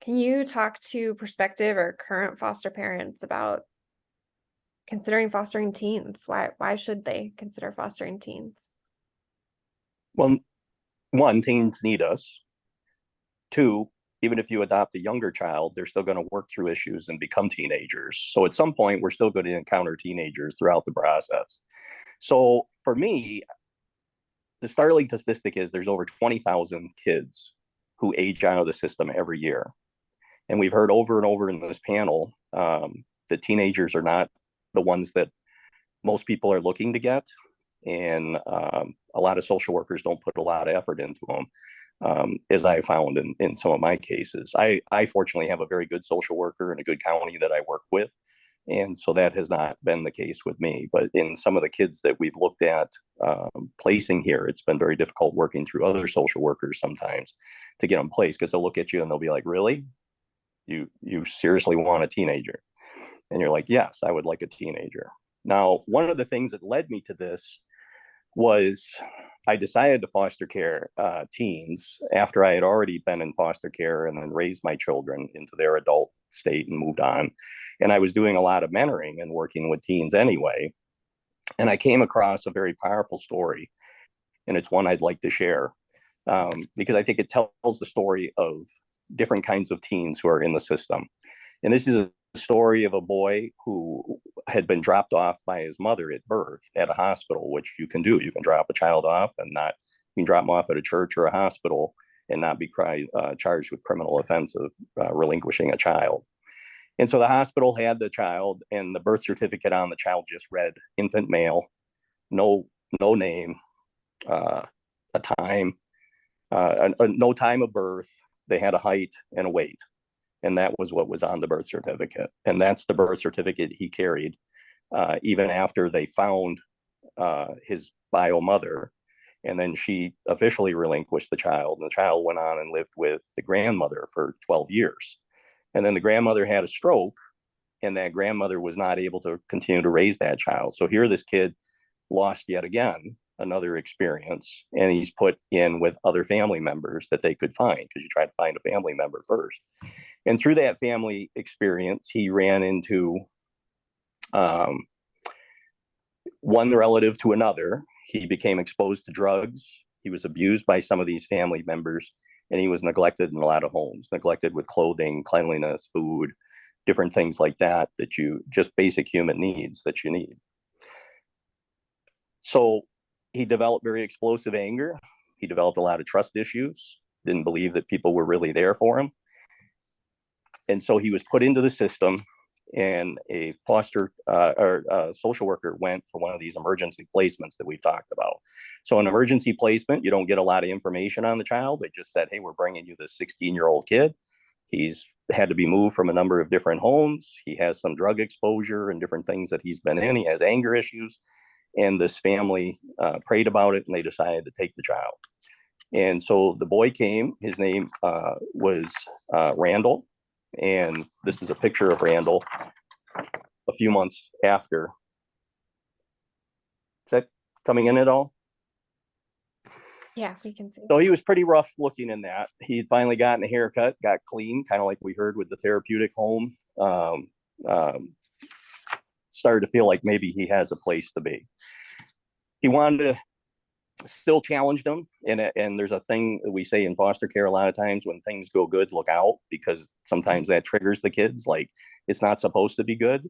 Can you talk to prospective or current foster parents about considering fostering teens? Why should they consider fostering teens? Well, one, teens need us. Two, even if you adopt a younger child, they're still going to work through issues and become teenagers. So at some point, we're still going to encounter teenagers throughout the process. So for me, the startling statistic is there's over 20,000 kids who age out of the system every year. And we've heard over and over in this panel that teenagers are not the ones that most people are looking to get. And a lot of social workers don't put a lot of effort into them, as I found in some of my cases. I fortunately have a very good social worker in a good county that I work with. And so that has not been the case with me. But in some of the kids that we've looked at placing here, it's been very difficult working through other social workers sometimes to get them placed, because they'll look at you and they'll be like, really? You seriously want a teenager? And you're like, yes, I would like a teenager. Now, one of the things that led me to this was I decided to foster care teens after I had already been in foster care and then raised my children into their adult state and moved on. And I was doing a lot of mentoring and working with teens anyway. And I came across a very powerful story, and it's one I'd like to share because I think it tells the story of different kinds of teens who are in the system. And this is a story of a boy who had been dropped off by his mother at birth at a hospital, which you can do. You can drop a child off and not, you can drop them off at a church or a hospital and not be charged with criminal offense of relinquishing a child. And so the hospital had the child, and the birth certificate on the child just read infant male, no name, a time, no time of birth. They had a height and a weight. And that was what was on the birth certificate. And that's the birth certificate he carried even after they found his bio mother. And then she officially relinquished the child. And the child went on and lived with the grandmother for 12 years. And then the grandmother had a stroke, and that grandmother was not able to continue to raise that child. So here this kid lost yet again another experience, and he's put in with other family members that they could find, because you try to find a family member first. And through that family experience, he ran into one relative to another. He became exposed to drugs. He was abused by some of these family members, and he was neglected in a lot of homes, neglected with clothing, cleanliness, food, different things like that, that you just basic human needs that you need. So he developed very explosive anger. He developed a lot of trust issues, didn't believe that people were really there for him. And so he was put into the system, and a foster or social worker went for one of these emergency placements that we've talked about. So an emergency placement, you don't get a lot of information on the child. They just said, hey, we're bringing you this 16-year-old kid. He's had to be moved from a number of different homes. He has some drug exposure and different things that he's been in. He has anger issues. And this family prayed about it, and they decided to take the child. And so the boy came. His name was Randall. And this is a picture of Randall a few months after. Is that coming in at all? Yeah, we can see. So he was pretty rough looking in that. He'd finally gotten a haircut, got clean, kind of like we heard with the therapeutic home. Started to feel like maybe he has a place to be. He wanted to still challenged him, and there's a thing that we say in foster care a lot of times: when things go good, look out, because sometimes that triggers the kids. Like, it's not supposed to be good,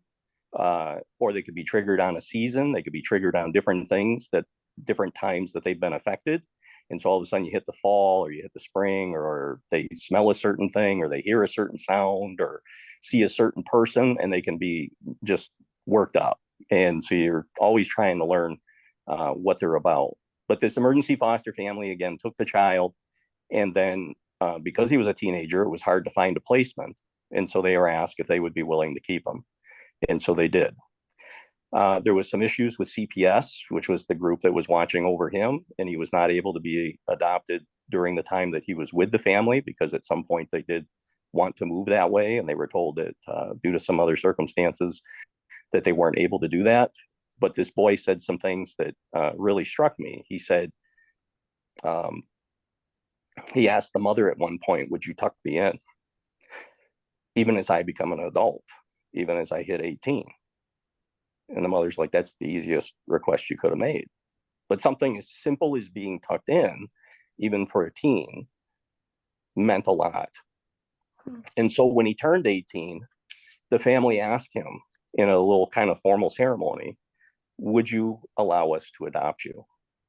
or they could be triggered on a season. They could be triggered on different things, that different times that they've been affected. And so all of a sudden you hit the fall, or you hit the spring, or they smell a certain thing, or they hear a certain sound, or see a certain person, and they can be just worked up. And so you're always trying to learn what they're about. But this emergency foster family, again, took the child, and then because he was a teenager, it was hard to find a placement. And so they were asked if they would be willing to keep him. And so they did. There was some issues with CPS, which was the group that was watching over him, and he was not able to be adopted during the time that he was with the family, because at some point they did want to move that way, and they were told that due to some other circumstances that they weren't able to do that. But this boy said some things that really struck me. He said, he asked the mother at one point, would you tuck me in? Even as I become an adult, even as I hit 18. And the mother's like, that's the easiest request you could have made. But something as simple as being tucked in, even for a teen, meant a lot. And so when he turned 18, the family asked him in a little kind of formal ceremony, would you allow us to adopt you?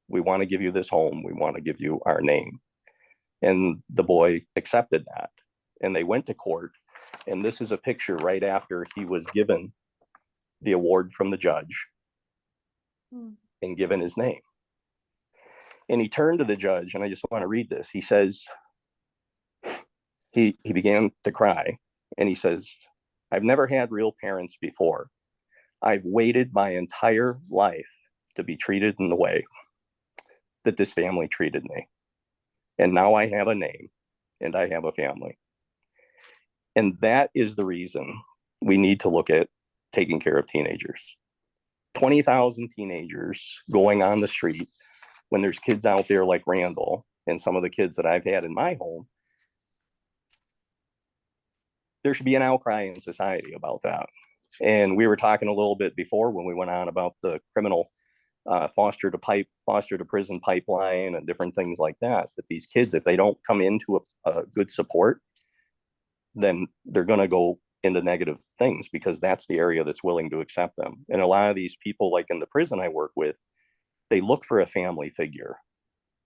We want to give you this home. We want to give you our name. And the boy accepted that. And they went to court. And this is a picture right after he was given the award from the judge and given his name. And he turned to the judge, and I just want to read this. He says, he began to cry, and he says, I've never had real parents before. I've waited my entire life to be treated in the way that this family treated me. And now I have a name, and I have a family. And that is the reason we need to look at taking care of teenagers. 20,000 teenagers going on the street when there's kids out there like Randall and some of the kids that I've had in my home. There should be an outcry in society about that. And we were talking a little bit before when we went on about the criminal foster to prison pipeline and different things like that, that these kids, if they don't come into a good support, then they're going to go into negative things, because that's the area that's willing to accept them. And a lot of these people, like in the prison I work with, they look for a family figure.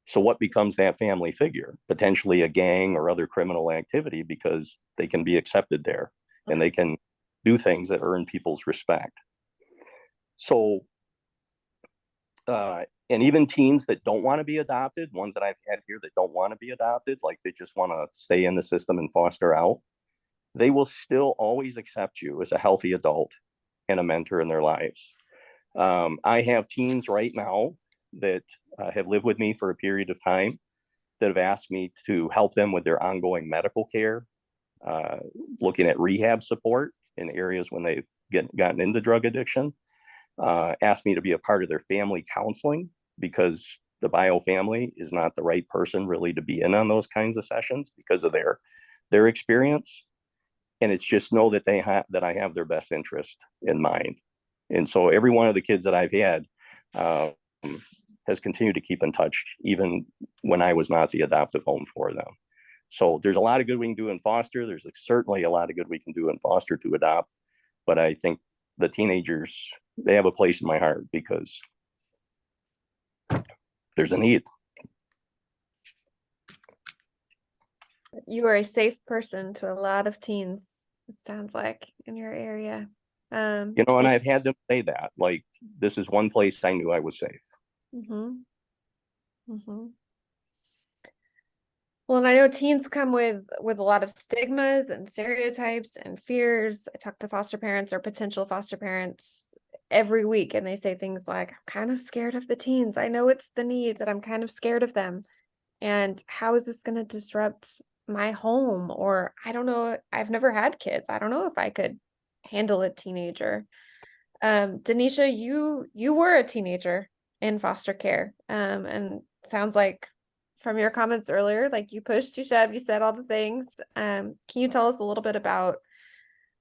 So what becomes that family figure? Potentially a gang or other criminal activity, because they can be accepted there and they can do things that earn people's respect. So, and even teens that don't want to be adopted, ones that I've had here that don't want to be adopted, like they just want to stay in the system and foster out, they will still always accept you as a healthy adult and a mentor in their lives. I have teens right now that have lived with me for a period of time that have asked me to help them with their ongoing medical care, looking at rehab support in areas when they've gotten into drug addiction, asked me to be a part of their family counseling, because the bio family is not the right person really to be in on those kinds of sessions because of their experience. And it's just know that that I have their best interest in mind. And so every one of the kids that I've had, um, has continued to keep in touch even when I was not the adoptive home for them. So there's a lot of good we can do in foster. There's certainly a lot of good we can do in foster to adopt. But I think the teenagers, they have a place in my heart because there's a need. You are a safe person to a lot of teens, it sounds like, in your area. And I've had them say that, like, this is one place I knew I was safe. Well, and I know teens come with a lot of stigmas and stereotypes and fears. I talk to foster parents or potential foster parents every week, and they say things like, I'm kind of scared of the teens. I know it's the need, but I'm kind of scared of them. And how is this going to disrupt my home? Or I don't know. I've never had kids. I don't know if I could handle a teenager. Denisha, you were a teenager in foster care. And sounds like from your comments earlier, like you pushed, you shoved, you said all the things. Can you tell us a little bit about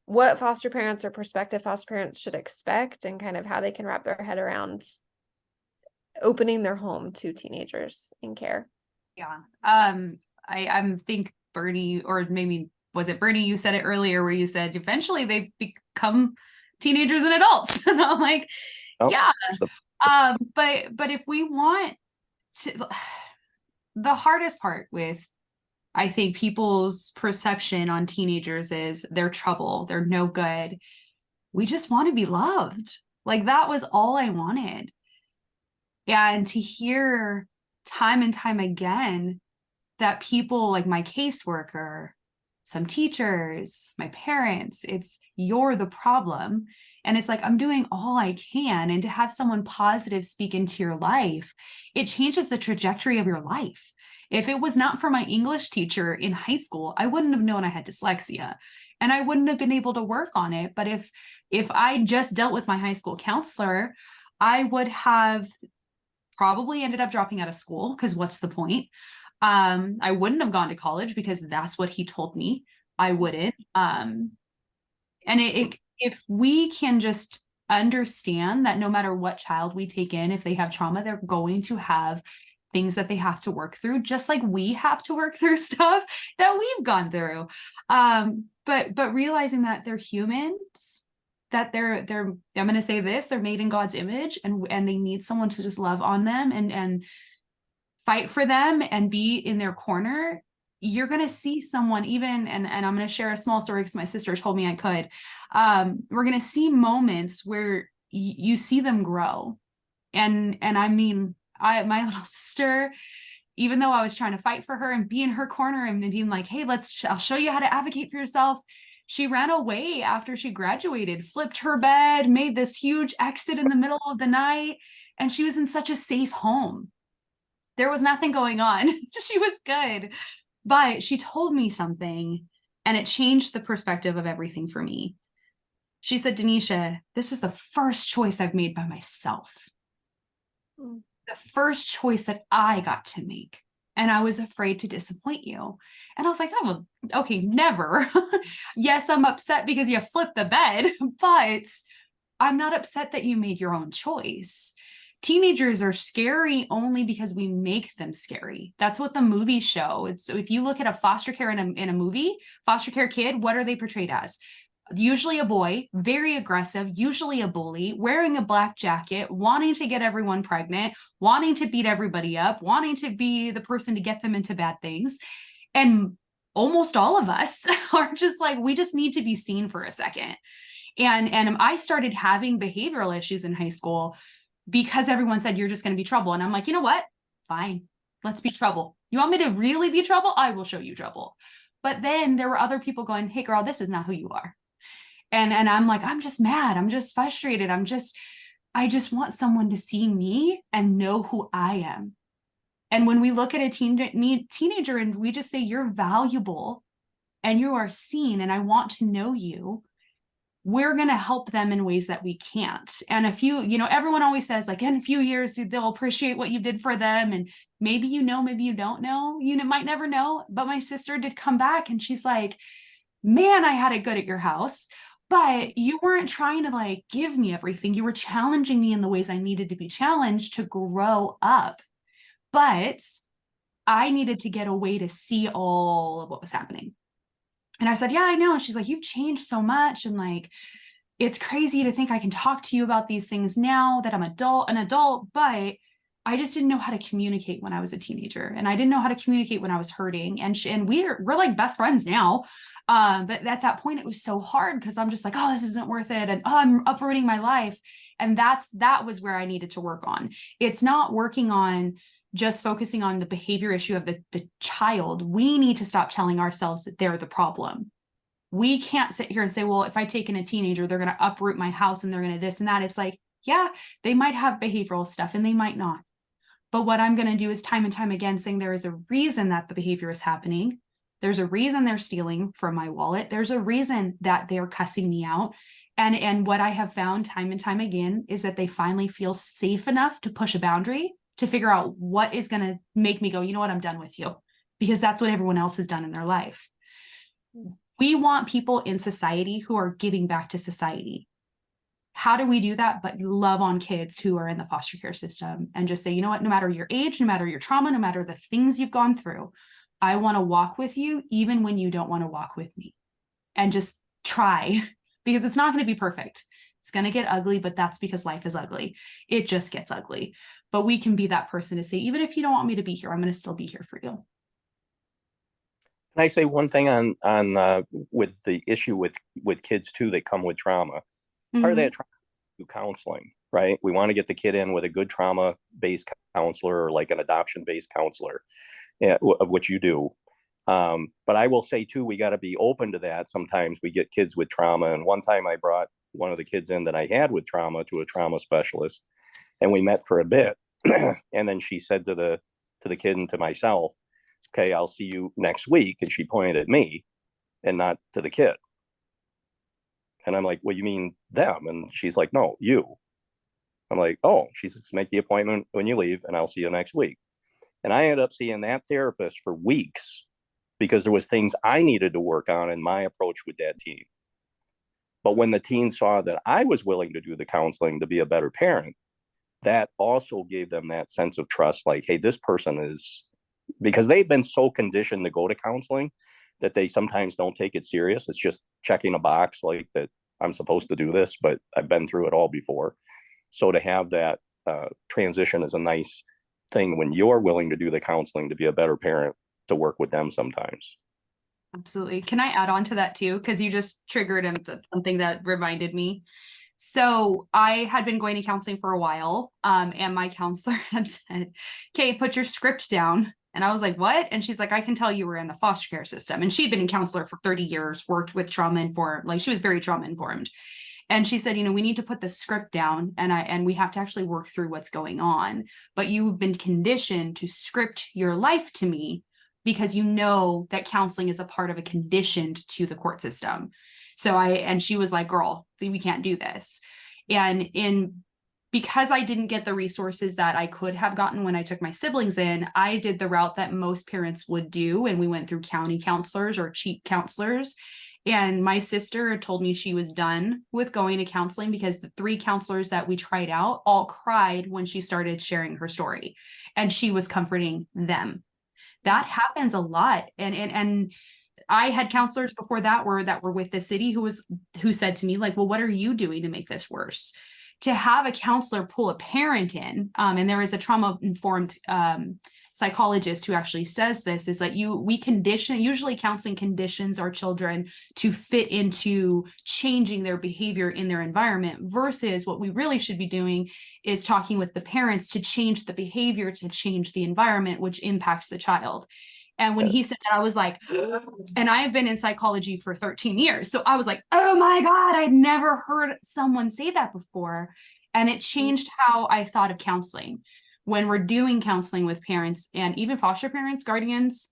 what foster parents or prospective foster parents should expect and kind of how they can wrap their head around opening their home to teenagers in care? Yeah. I think Bernie, or maybe was it Bernie, you said it earlier where you said eventually they become teenagers and adults. And I'm like, yeah. But if we want to, the hardest part with, I think, people's perception on teenagers is they're trouble, they're no good. We just want to be loved. Like, that was all I wanted. And to hear time and time again that people like my caseworker, some teachers, my parents, it's you're the problem. And it's like, I'm doing all I can. And to have someone positive speak into your life, it changes the trajectory of your life. If it was not for my English teacher in high school, I wouldn't have known I had dyslexia and I wouldn't have been able to work on it. But if I just dealt with my high school counselor, I would have probably ended up dropping out of school, because what's the point? I wouldn't have gone to college because that's what he told me I wouldn't. And if we can just understand that no matter what child we take in, if they have trauma, they're going to have things that they have to work through, just like we have to work through stuff that we've gone through. But realizing that they're humans, that they're I'm going to say this, they're made in God's image, and they need someone to just love on them and fight for them and be in their corner. You're going to see someone even, and I'm going to share a small story because my sister told me I could. We're going to see moments where you see them grow. And I mean, my little sister, even though I was trying to fight for her and be in her corner and being like, hey, I'll show you how to advocate for yourself. She ran away after she graduated, flipped her bed, made this huge exit in the middle of the night. And she was in such a safe home. There was nothing going on. She was good. But she told me something, and it changed the perspective of everything for me. She said, Denisha, this is the first choice I've made by myself. The first choice that I got to make. And I was afraid to disappoint you. And I was like, oh, okay, never. Yes, I'm upset because you flipped the bed, but I'm not upset that you made your own choice. Teenagers are scary only because we make them scary. That's what the movies show. It's, if you look at a foster care in a movie, foster care kid, what are they portrayed as? Usually a boy, very aggressive, usually a bully, wearing a black jacket, wanting to get everyone pregnant, wanting to beat everybody up, wanting to be the person to get them into bad things. And almost all of us are just like, we just need to be seen for a second. And I started having behavioral issues in high school because everyone said, you're just going to be trouble. And I'm like, you know what? Fine. Let's be trouble. You want me to really be trouble? I will show you trouble. But then there were other people going, hey girl, this is not who you are. And I'm like, I'm just mad. I'm just frustrated. I just want someone to see me and know who I am. And when we look at a teenager and we just say, you're valuable and you are seen and I want to know you, we're going to help them in ways that we can't. And everyone always says, like, in a few years, they'll appreciate what you did for them. And maybe you know, maybe you don't know. You might never know. But my sister did come back and she's like, man, I had it good at your house. but you weren't trying to like give me everything. You were challenging me in the ways I needed to be challenged to grow up. But I needed to get away to see all of what was happening. And I said, yeah, I know. And she's like, you've changed so much. And like, it's crazy to think I can talk to you about these things now that I'm an adult, but I just didn't know how to communicate when I was a teenager. And I didn't know how to communicate when I was hurting. And we're like best friends now. But at that point, it was so hard because I'm just like, oh, this isn't worth it. And oh, I'm uprooting my life. And that was where I needed to work on. It's not working on just focusing on the behavior issue of the child. We need to stop telling ourselves that they're the problem. We can't sit here and say, well, if I take in a teenager, they're going to uproot my house and they're going to this and that. It's like, yeah, they might have behavioral stuff and they might not. But what I'm going to do is time and time again saying there is a reason that the behavior is happening. There's a reason they're stealing from my wallet. There's a reason that they're cussing me out. And what I have found time and time again is that they finally feel safe enough to push a boundary to figure out what is going to make me go, you know what, I'm done with you, because that's what everyone else has done in their life. We want people in society who are giving back to society. How do we do that? But love on kids who are in the foster care system and just say, you know what, no matter your age, no matter your trauma, no matter the things you've gone through, I want to walk with you even when you don't want to walk with me. And just try, because it's not going to be perfect. It's going to get ugly, but that's because life is ugly. It just gets ugly. But we can be that person to say, even if you don't want me to be here, I'm going to still be here for you. Can I say one thing on with the issue with kids too that come with trauma? Part of that trauma is counseling, right? We want to get the kid in with a good trauma-based counselor or like an adoption-based counselor, of which you do. But I will say too, we got to be open to that. Sometimes we get kids with trauma. And one time I brought one of the kids in that I had with trauma to a trauma specialist, and we met for a bit. And then she said to the kid and to myself, okay, I'll see you next week. And she pointed at me and not to the kid. And I'm like, well, you mean them? And she's like, no, you. I'm like, oh, she says, make the appointment when you leave and I'll see you next week. And I ended up seeing that therapist for weeks because there was things I needed to work on in my approach with that teen. But when the teen saw that I was willing to do the counseling to be a better parent, that also gave them that sense of trust, like, hey, this person is, because they've been so conditioned to go to counseling that they sometimes don't take it serious. It's just checking a box like that I'm supposed to do this, but I've been through it all before. So to have that transition is a nice thing when you're willing to do the counseling to be a better parent, to work with them sometimes. Absolutely. Can I add on to that too? Because you just triggered something that reminded me. So I had been going to counseling for a while, and my counselor had said, okay, put your script down. And I was like, what? And she's like, I can tell you were in the foster care system. And she'd been a counselor for 30 years, worked with trauma informed, like she was very trauma informed. And she said, you know, we need to put the script down and we have to actually work through what's going on. But you've been conditioned to script your life to me because you know that counseling is a part of a conditioned to the court system. And she was like, girl, we can't do this. And because I didn't get the resources that I could have gotten when I took my siblings in, I did the route that most parents would do. And we went through county counselors or cheap counselors. And my sister told me she was done with going to counseling because the 3 counselors that we tried out all cried when she started sharing her story. And she was comforting them. That happens a lot. And I had counselors before that were with the city who said to me, like, well, what are you doing to make this worse? To have a counselor pull a parent in, and there is a trauma-informed psychologist who actually says this, is that usually counseling conditions our children to fit into changing their behavior in their environment, versus what we really should be doing is talking with the parents to change the behavior, to change the environment, which impacts the child. And when he said that, I was like, and I have been in psychology for 13 years. So I was like, oh my God, I'd never heard someone say that before. And it changed how I thought of counseling. When we're doing counseling with parents and even foster parents, guardians,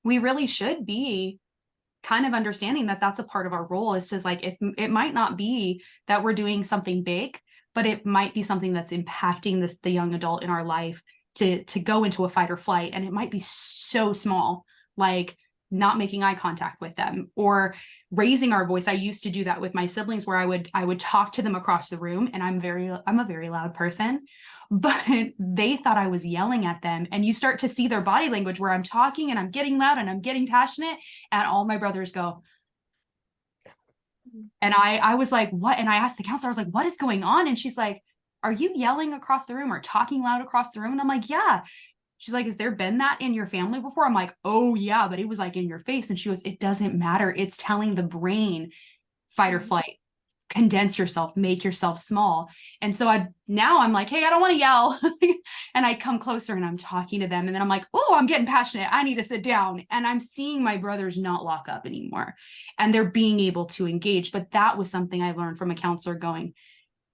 we really should be kind of understanding that that's a part of our role, is to like, if it might not be that we're doing something big, but it might be something that's impacting the young adult in our life to go into a fight or flight. And it might be so small, like not making eye contact with them or raising our voice. I used to do that with my siblings where I would talk to them across the room, and I'm a very loud person, but they thought I was yelling at them. And you start to see their body language where I'm talking and I'm getting loud and I'm getting passionate, and all my brothers go. And I was like, what? And I asked the counselor, I was like, what is going on? And she's like, are you yelling across the room or talking loud across the room? And I'm like, yeah. She's like, has there been that in your family before? I'm like, oh yeah, but it was like in your face. And she goes, it doesn't matter. It's telling the brain, fight or flight, condense yourself, make yourself small. And so now I'm like, hey, I don't want to yell. And I come closer and I'm talking to them. And then I'm like, oh, I'm getting passionate. I need to sit down. And I'm seeing my brothers not lock up anymore. And they're being able to engage. But that was something I learned from a counselor going,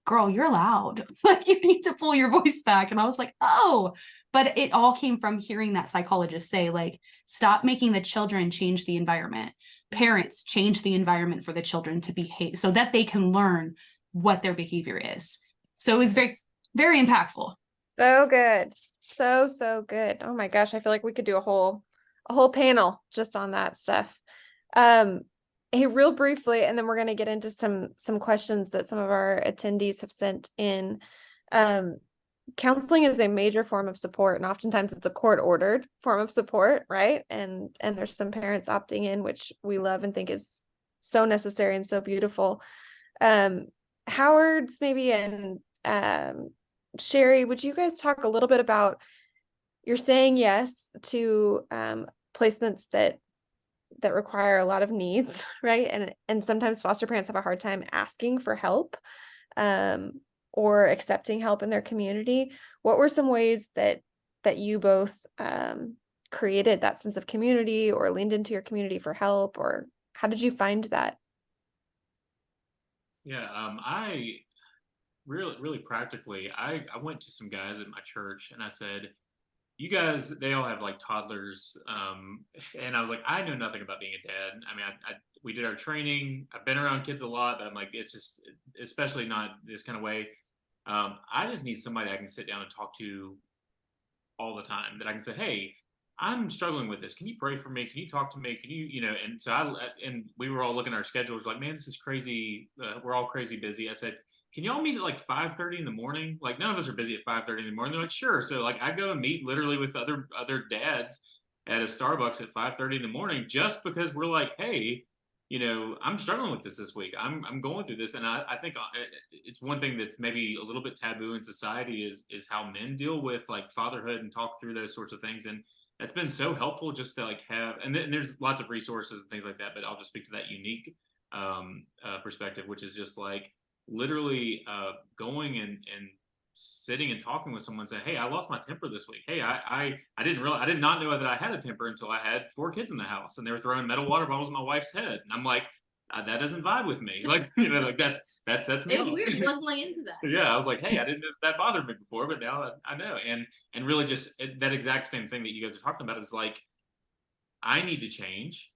girl, you're loud. Like, you need to pull your voice back. And I was like, oh, but it all came from hearing that psychologist say, like, stop making the children change the environment. Parents change the environment for the children to behave so that they can learn what their behavior is. So it was very, very impactful. So good. So good. Oh my gosh. I feel like we could do a whole panel just on that stuff. Hey, real briefly, and then we're going to get into some questions that some of our attendees have sent in. Counseling is a major form of support, and oftentimes it's a court-ordered form of support, right? And there's some parents opting in, which we love and think is so necessary and so beautiful. Howard's maybe and Sherry, would you guys talk a little bit about, you're saying yes to placements that require a lot of needs, right? And sometimes foster parents have a hard time asking for help. Or accepting help in their community. What were some ways that you both created that sense of community or leaned into your community for help, or how did you find that? Yeah, I really practically, I went to some guys at my church and I said, you guys, they all have like toddlers. And I was like, I know nothing about being a dad. I mean, we did our training. I've been around kids a lot, but I'm like, it's just, especially not this kind of way. I just need somebody I can sit down and talk to all the time, that I can say, hey, I'm struggling with this. Can you pray for me? Can you talk to me? Can you, and so and we were all looking at our schedules like, man, this is crazy. We're all crazy busy. I said, can y'all meet at like 5:30 in the morning? Like, none of us are busy at 5:30 in the morning. They're like, sure. So like, I go and meet literally with other dads at a Starbucks at 5:30 in the morning, just because we're like, hey, I'm struggling with this week. I'm going through this. And I think it's one thing that's maybe a little bit taboo in society is how men deal with like fatherhood and talk through those sorts of things. And that's been so helpful just to like have, and there's lots of resources and things like that, but I'll just speak to that unique perspective, which is just like literally going and sitting and talking with someone and say, hey, I lost my temper this week. Hey, I did not know that I had a temper until I had 4 kids in the house and they were throwing metal water bottles at my wife's head. And I'm like, that doesn't vibe with me. Like, like that sets me It was off. weird. It wasn't like into that. Yeah. I was like, hey, I didn't know that bothered me before, but now I know. And really just that exact same thing that you guys are talking about is like, I need to change.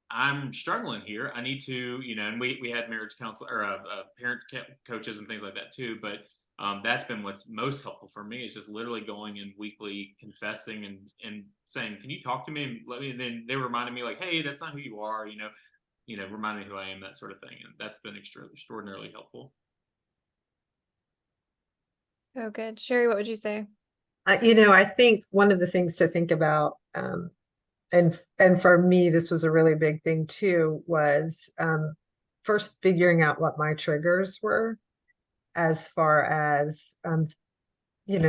I'm struggling here. I need to, and we had marriage counselor or parent coaches and things like that too. But that's been what's most helpful for me is just literally going and weekly confessing and saying, can you talk to me? And let me, and then they reminded me like, hey, that's not who you are, remind me who I am, that sort of thing. And that's been extraordinarily helpful. Oh, good. Sherry, what would you say? I think one of the things to think about, and for me, this was a really big thing too, was first figuring out what my triggers were, as far as,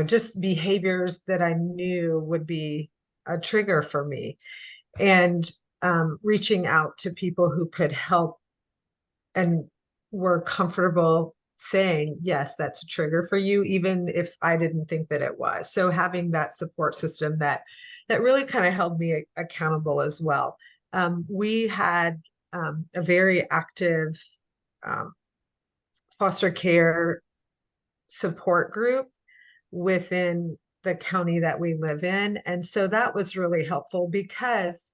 just behaviors that I knew would be a trigger for me, and reaching out to people who could help and were comfortable saying, yes, that's a trigger for you, even if I didn't think that it was. So having that support system that really kind of held me accountable as well. We had a very active foster care support group within the county that we live in. And so that was really helpful, because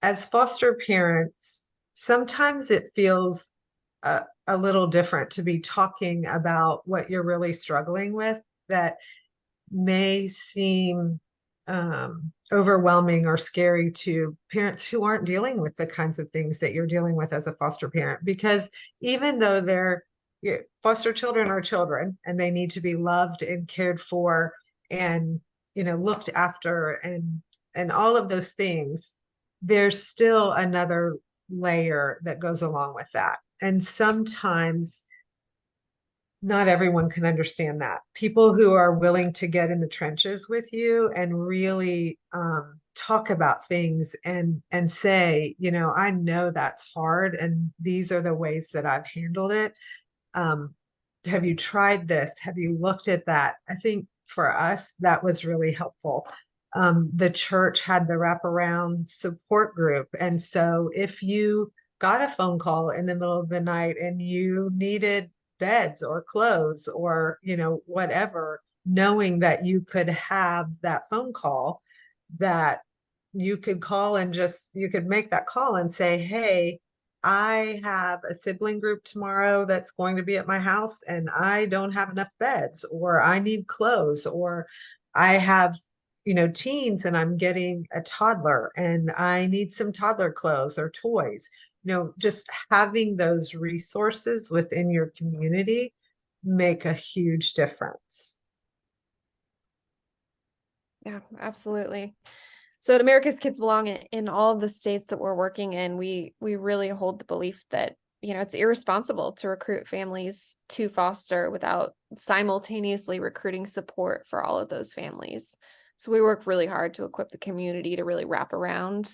as foster parents, sometimes it feels a little different to be talking about what you're really struggling with, that may seem overwhelming or scary to parents who aren't dealing with the kinds of things that you're dealing with as a foster parent. Because even though foster children are children and they need to be loved and cared for and, looked after and all of those things, there's still another layer that goes along with that. And sometimes not everyone can understand that. People who are willing to get in the trenches with you and really talk about things and say, I know that's hard, and these are the ways that I've handled it. Have you tried this? Have you looked at that? I think for us, that was really helpful. The church had the wraparound support group. And so if you got a phone call in the middle of the night and you needed beds or clothes or, whatever, knowing that you could have that phone call, that you could call and you could make that call and say, hey, I have a sibling group tomorrow that's going to be at my house and I don't have enough beds, or I need clothes, or I have, teens and I'm getting a toddler and I need some toddler clothes or toys. Just having those resources within your community make a huge difference. Yeah, absolutely. So at America's Kids Belong, in all of the states that we're working in, we really hold the belief that, it's irresponsible to recruit families to foster without simultaneously recruiting support for all of those families. So we work really hard to equip the community to really wrap around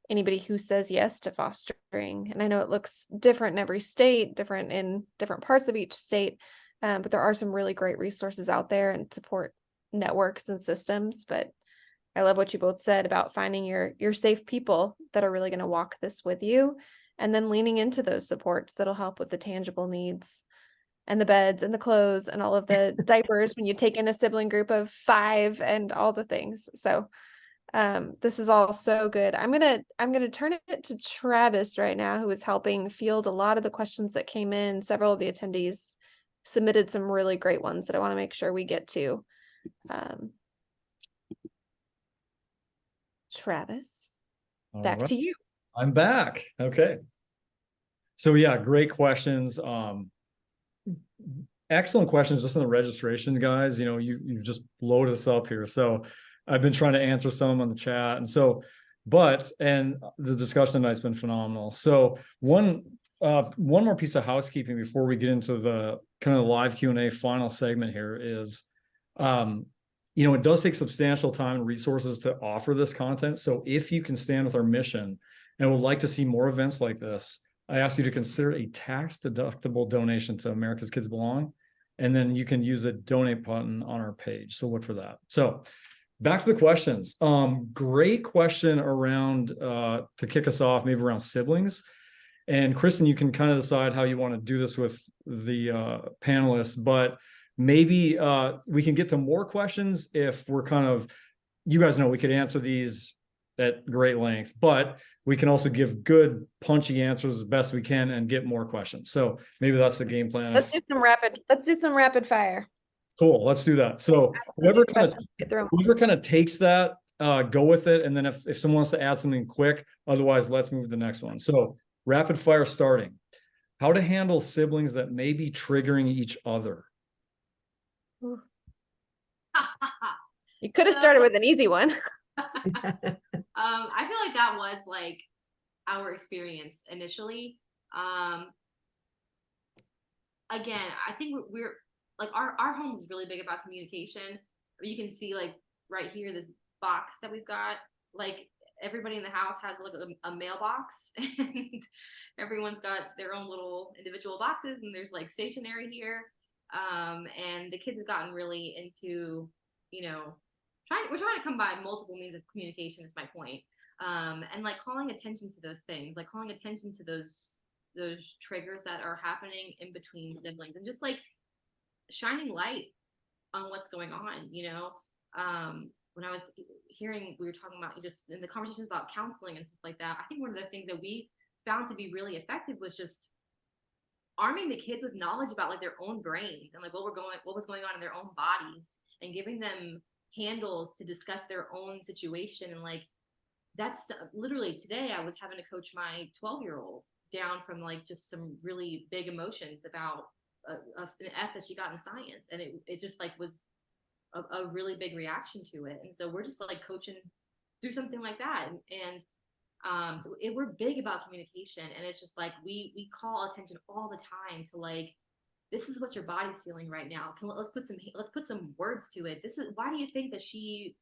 anybody who says yes to fostering. And I know it looks different in every state, different in different parts of each state, but there are some really great resources out there and support networks and systems. But I love what you both said about finding your safe people that are really going to walk this with you, and then leaning into those supports that'll help with the tangible needs and the beds and the clothes and all of the diapers when you take in a sibling group of 5 and all the things. So this is all so good. I'm gonna turn it to Travis right now, who is helping field a lot of the questions that came in. Several of the attendees submitted some really great ones that I want to make sure we get to. Travis, back to you. I'm back. Okay. So yeah, great questions. Excellent questions just on the registration, guys. You just loaded us up here. So I've been trying to answer some on the chat. And the discussion tonight's been phenomenal. So one more piece of housekeeping before we get into the kind of live Q&A final segment here is, it does take substantial time and resources to offer this content. So if you can stand with our mission and would like to see more events like this, I ask you to consider a tax-deductible donation to America's Kids Belong, and then you can use the donate button on our page. So look for that. So back to the questions. Great question around, to kick us off, maybe around siblings. And Kristen, you can kind of decide how you want to do this with the panelists, but maybe we can get to more questions if we're you guys know we could answer these at great length, but we can also give good punchy answers as best we can and get more questions. So maybe that's the game plan. Let's do some rapid fire. Cool. Let's do that. So whoever kind of takes that, go with it. And then if someone wants to add something quick, otherwise let's move to the next one. So rapid fire starting. How to handle siblings that may be triggering each other. You could have started with an easy one. I feel like that was like our experience initially. Again, I think we're like our home is really big about communication. You can see like right here, this box that we've got, like everybody in the house has like a mailbox, and everyone's got their own little individual boxes, and there's like stationery here. And the kids have gotten really into, we're trying to combine multiple means of communication is my point. And like calling attention to those things, like calling attention to those triggers that are happening in between siblings, and just like shining light on what's going on. When I was hearing, we were talking about just in the conversations about counseling and stuff like that, I think one of the things that we found to be really effective was just arming the kids with knowledge about like their own brains and like what was going on in their own bodies, and giving them handles to discuss their own situation. And like, that's literally today I was having to coach my 12-year-old down from like just some really big emotions about an F that she got in science. And it just like was a really big reaction to it. And so we're just like coaching through something like that. So we're big about communication, and it's just like we call attention all the time to like, this is what your body's feeling right now. Let's put some words to it. This is, why do you think that she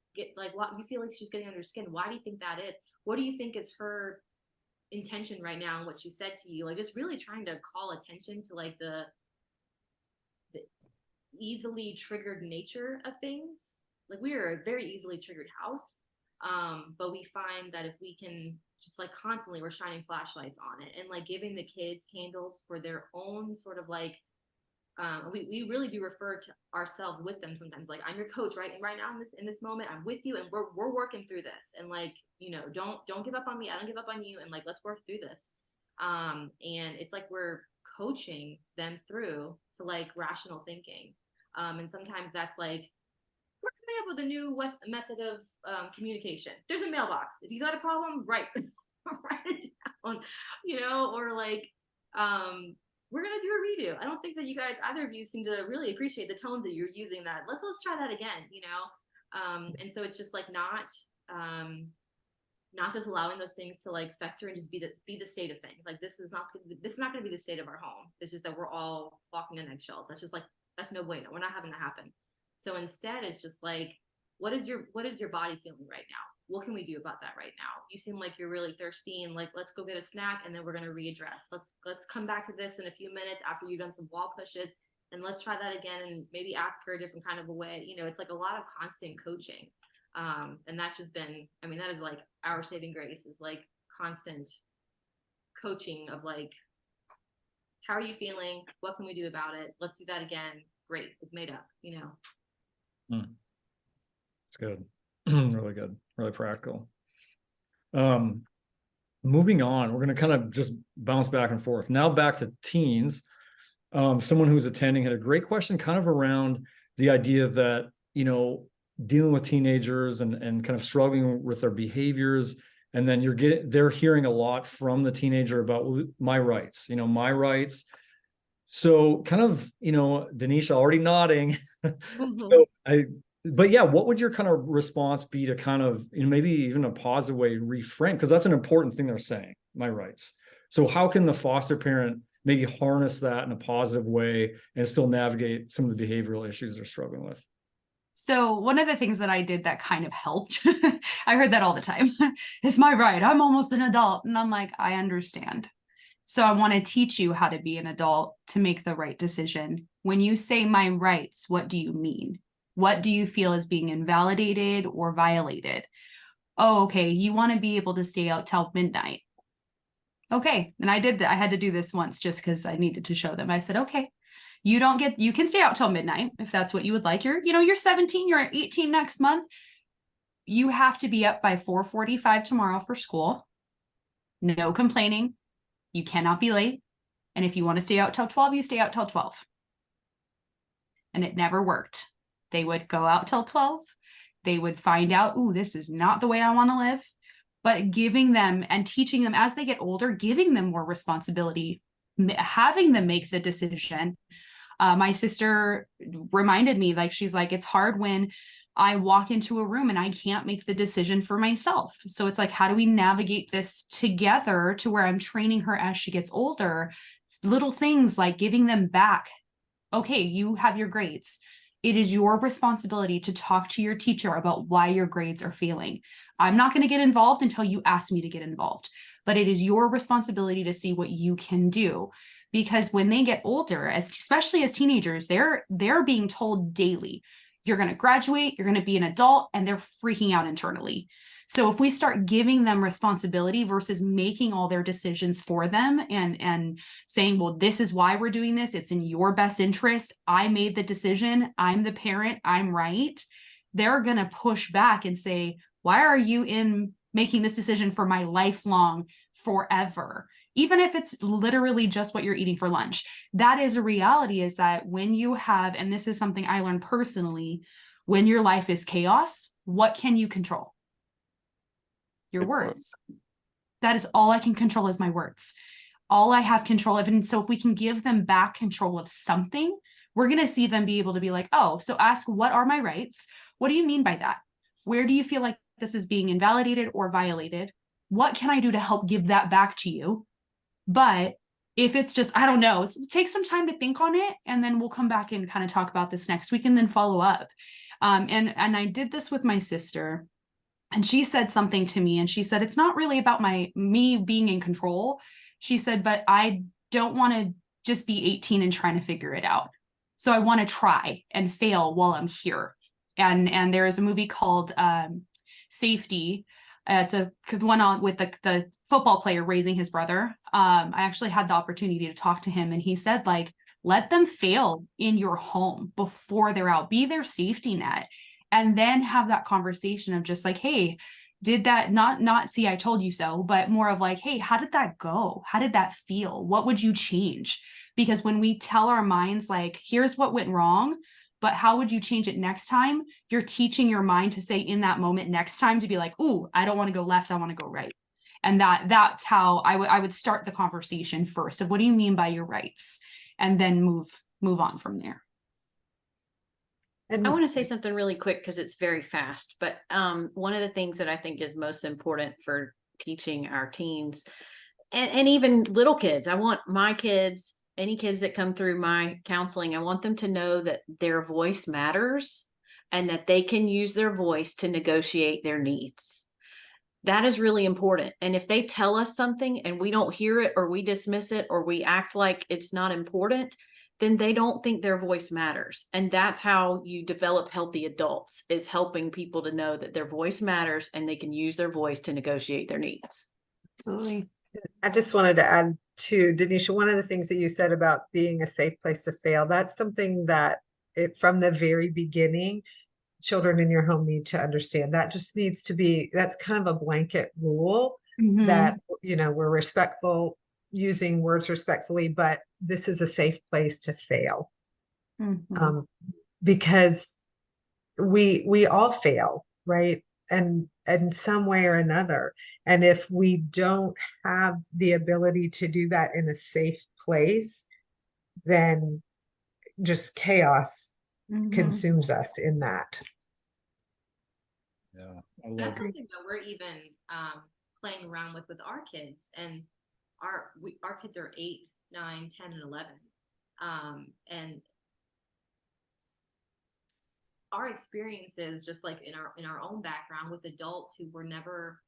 what you feel like she's getting under your skin? Why do you think that is? What do you think is her intention right now and what she said to you? Like, just really trying to call attention to like the easily triggered nature of things. Like, we are a very easily triggered house. But we find that if we can just like constantly, we're shining flashlights on it and like giving the kids handles for their own sort of like, we really do refer to ourselves with them sometimes. Like, I'm your coach right now in this moment. I'm with you, and we're working through this. And like, you know, don't give up on me. I don't give up on you. And like, let's work through this. And it's like we're coaching them through to like rational thinking. And sometimes that's like, we're coming up with a new method of communication. There's a mailbox. If you got a problem, write it down, you know, or like, we're going to do a redo. I don't think that you guys, either of you, seem to really appreciate the tone that you're using that. Let's try that again, you know? And so it's just like not just allowing those things to like fester and just be the state of things. Like, this is not going to be the state of our home. It's just that we're all walking on eggshells. That's just like, that's no bueno. We're not having that happen. So instead, it's just like, what is your body feeling right now? What can we do about that right now? You seem like you're really thirsty, and like, let's go get a snack, and then we're going to readdress. Let's come back to this in a few minutes after you've done some wall pushes, and let's try that again, and maybe ask her a different kind of a way. You know, it's like a lot of constant coaching. And that's just been, I mean, that is like our saving grace, is like constant coaching of like, how are you feeling? What can we do about it? Let's do that again. Great. It's made up, you know? It's good. Really good. Really practical. Moving on, we're going to kind of just bounce back and forth. Now back to teens. Someone who's attending had a great question kind of around the idea that, you know, dealing with teenagers and kind of struggling with their behaviors. And then they're hearing a lot from the teenager about, well, my rights, you know, my rights. So kind of, you know, Denisha already nodding. But yeah, what would your kind of response be to kind of, you know, maybe even a positive way reframe? Because that's an important thing they're saying, my rights. So how can the foster parent maybe harness that in a positive way and still navigate some of the behavioral issues they're struggling with? So one of the things that I did that kind of helped, I heard that all the time. It's my right. I'm almost an adult. And I'm like, I understand. So I want to teach you how to be an adult to make the right decision. When you say my rights, what do you mean? What do you feel is being invalidated or violated? Oh, okay. You want to be able to stay out till midnight. Okay. And I did that. I had to do this once just because I needed to show them. I said, okay, you can stay out till midnight if that's what you would like. You're 17, you're 18 next month. You have to be up by 4:45 tomorrow for school. No complaining. You cannot be late. And if you want to stay out till 12, you stay out till 12. And it never worked. They would go out till 12. They would find out, ooh, this is not the way I want to live. But giving them and teaching them as they get older, giving them more responsibility, having them make the decision. My sister reminded me, like, she's like, it's hard when I walk into a room and I can't make the decision for myself. So it's like, how do we navigate this together to where I'm training her as she gets older? Little things like giving them back. Okay, you have your grades. It is your responsibility to talk to your teacher about why your grades are failing. I'm not going to get involved until you ask me to get involved, but it is your responsibility to see what you can do. Because when they get older, especially as teenagers, they're being told daily, you're going to graduate, you're going to be an adult, and they're freaking out internally. So if we start giving them responsibility versus making all their decisions for them and saying, well, this is why we're doing this, it's in your best interest, I made the decision, I'm the parent, I'm right, they're going to push back and say, why are you making this decision for my lifelong forever? Even if it's literally just what you're eating for lunch. That is a reality, is that when you have, and this is something I learned personally, when your life is chaos, what can you control? Your Good point. words. That is all I can control is my words. All I have control of. And so if we can give them back control of something, we're going to see them be able to be like, oh, so ask, what are my rights? What do you mean by that? Where do you feel like this is being invalidated or violated? What can I do to help give that back to you? But if it's just, I don't know, take some time to think on it, and then we'll come back and kind of talk about this next week and then follow up. And I did this with my sister, and she said something to me, and she said, it's not really about me being in control. She said, but I don't want to just be 18 and trying to figure it out. So I want to try and fail while I'm here. And there is a movie called Safety. It's a one on with the football player raising his brother. I actually had the opportunity to talk to him, and he said, like, let them fail in your home before they're out. Be their safety net, and then have that conversation of just like, hey, did that not see I told you so, but more of like, hey, how did that go? How did that feel? What would you change? Because when we tell our minds, like, here's what went wrong, but how would you change it next time? You're teaching your mind to say in that moment next time to be like, ooh, I don't want to go left, I want to go right. And that's how I would start the conversation first of what do you mean by your rights? And then move on from there. And I want to say something really quick because it's very fast, but one of the things that I think is most important for teaching our teens and even little kids, I want my kids, any kids that come through my counseling, I want them to know that their voice matters and that they can use their voice to negotiate their needs. That is really important. And if they tell us something and we don't hear it or we dismiss it or we act like it's not important, then they don't think their voice matters. And that's how you develop healthy adults, is helping people to know that their voice matters and they can use their voice to negotiate their needs. Absolutely. I just wanted to add to Denisha, one of the things that you said about being a safe place to fail, that's something that from the very beginning, children in your home need to understand. That just needs to be, that's kind of a blanket rule that, we're respectful, using words respectfully, but this is a safe place to fail. Because we all fail, right? And in some way or another. And if we don't have the ability to do that in a safe place, then just chaos consumes us in that. Yeah, I That's love it. something that we're even playing around with our kids, and our kids are 8, 9, 10, and 11, and our experiences, just like in our own background with adults who were never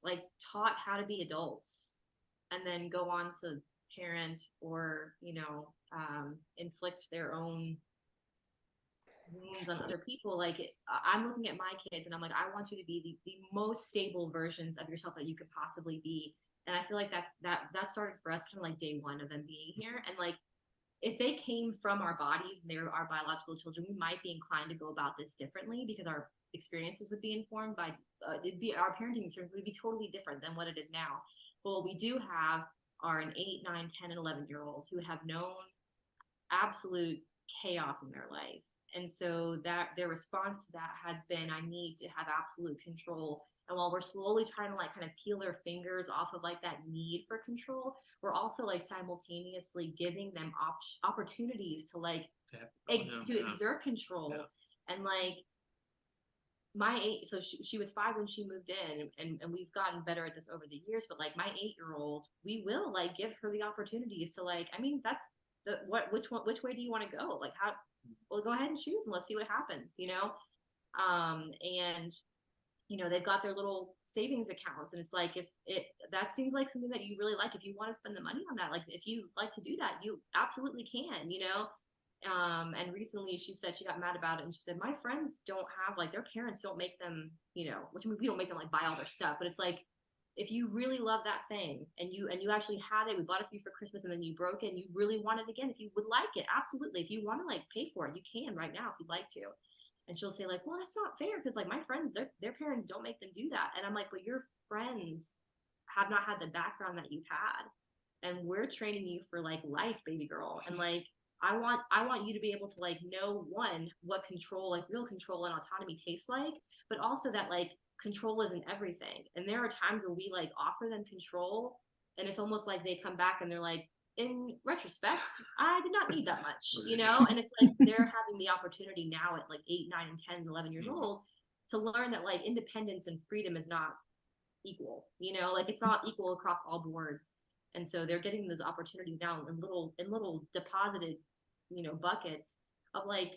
like taught how to be adults, and then go on to parent or inflict their own wounds on other people. Like I'm looking at my kids and I'm like, I want you to be the most stable versions of yourself that you could possibly be. And I feel like that started for us kind of like day one of them being here. And like, if they came from our bodies and they were our biological children, we might be inclined to go about this differently because our experiences would be informed by our parenting experience would be totally different than what it is now. But what we do have are an 8, 9, 10, and 11-year-old who have known absolute chaos in their life. And so that their response to that has been, I need to have absolute control. And while we're slowly trying to like kind of peel their fingers off of like that need for control, we're also like simultaneously giving them opportunities to like exert control. Yeah. And like my 8, so she was 5 when she moved in, and we've gotten better at this over the years, but like my 8-year-old, we will like give her the opportunities to like, I mean, that's which way do you want to go? Like how, well, go ahead and choose and let's see what happens, and they've got their little savings accounts, and it's like, if that seems like something that you really like, if you want to spend the money on that, like if you like to do that, you absolutely can, and recently she said she got mad about it, and she said, my friends don't have, like, their parents don't make them, which we don't make them like buy all their stuff, but it's like, if you really love that thing and you actually had it, we bought it for you for Christmas and then you broke it and you really want it again, if you would like it, absolutely. If you want to like pay for it, you can right now if you'd like to. And she'll say like, well, that's not fair because like my friends, their parents don't make them do that. And I'm like, but your friends have not had the background that you've had. And we're training you for like life, baby girl. And like, I want you to be able to like know, one, what control, like real control and autonomy tastes like, but also that like control isn't everything. And there are times where we like offer them control, and it's almost like they come back and they're like, in retrospect, I did not need that much, you know? And it's like they're having the opportunity now at like 8, 9, and 10, 11 years old to learn that like independence and freedom is not equal, you know, like it's not equal across all boards. And so they're getting those opportunities now in little deposited, you know, buckets of like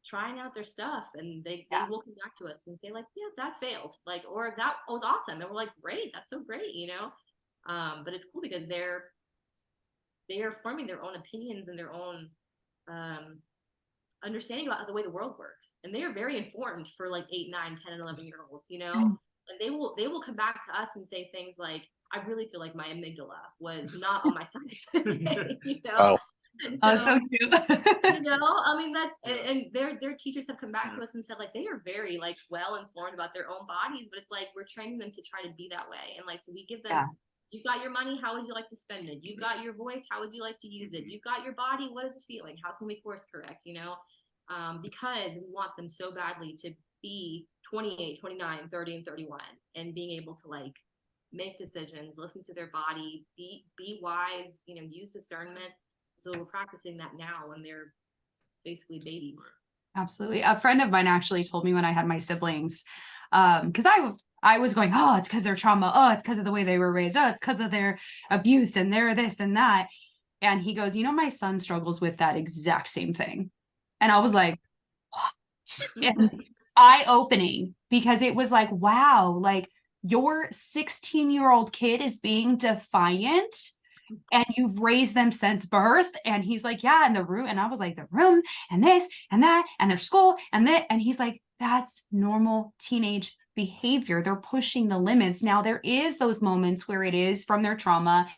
trying out their stuff, and they will come back to us and say like, yeah, that failed, like, or that was awesome, and we're like, great, that's so great, you know. But it's cool because they are forming their own opinions and their own understanding about the way the world works, and they are very informed for like 8, 9, 10, and 11-year-olds, you know. And they will come back to us and say things like, I really feel like my amygdala was not on my side today, you know. And so, so cute. you know, I mean, that's, and their teachers have come back to us and said like they are very like well informed about their own bodies, but it's like we're training them to try to be that way. And like, so we give them, you've got your money, how would you like to spend it? You've got your voice, how would you like to use it? You've got your body, what is it feeling? How can we course correct, you know? Because we want them so badly to be 28, 29, 30, and 31, and being able to like make decisions, listen to their body, be wise, you know, use discernment. So we're practicing that now when they're basically babies. Absolutely. A friend of mine actually told me when I had my siblings, because I was going, oh, it's because of their trauma. Oh, it's because of the way they were raised. Oh, it's because of their abuse and their this and that. And he goes, you know, my son struggles with that exact same thing. And I was like, what? Eye-opening, because it was like, wow, like your 16-year-old kid is being defiant and you've raised them since birth. And he's like, yeah, in the room. And I was like, the room and this and that and their school and that. And he's like, that's normal teenage behavior. They're pushing the limits. Now there is those moments where it is from their trauma,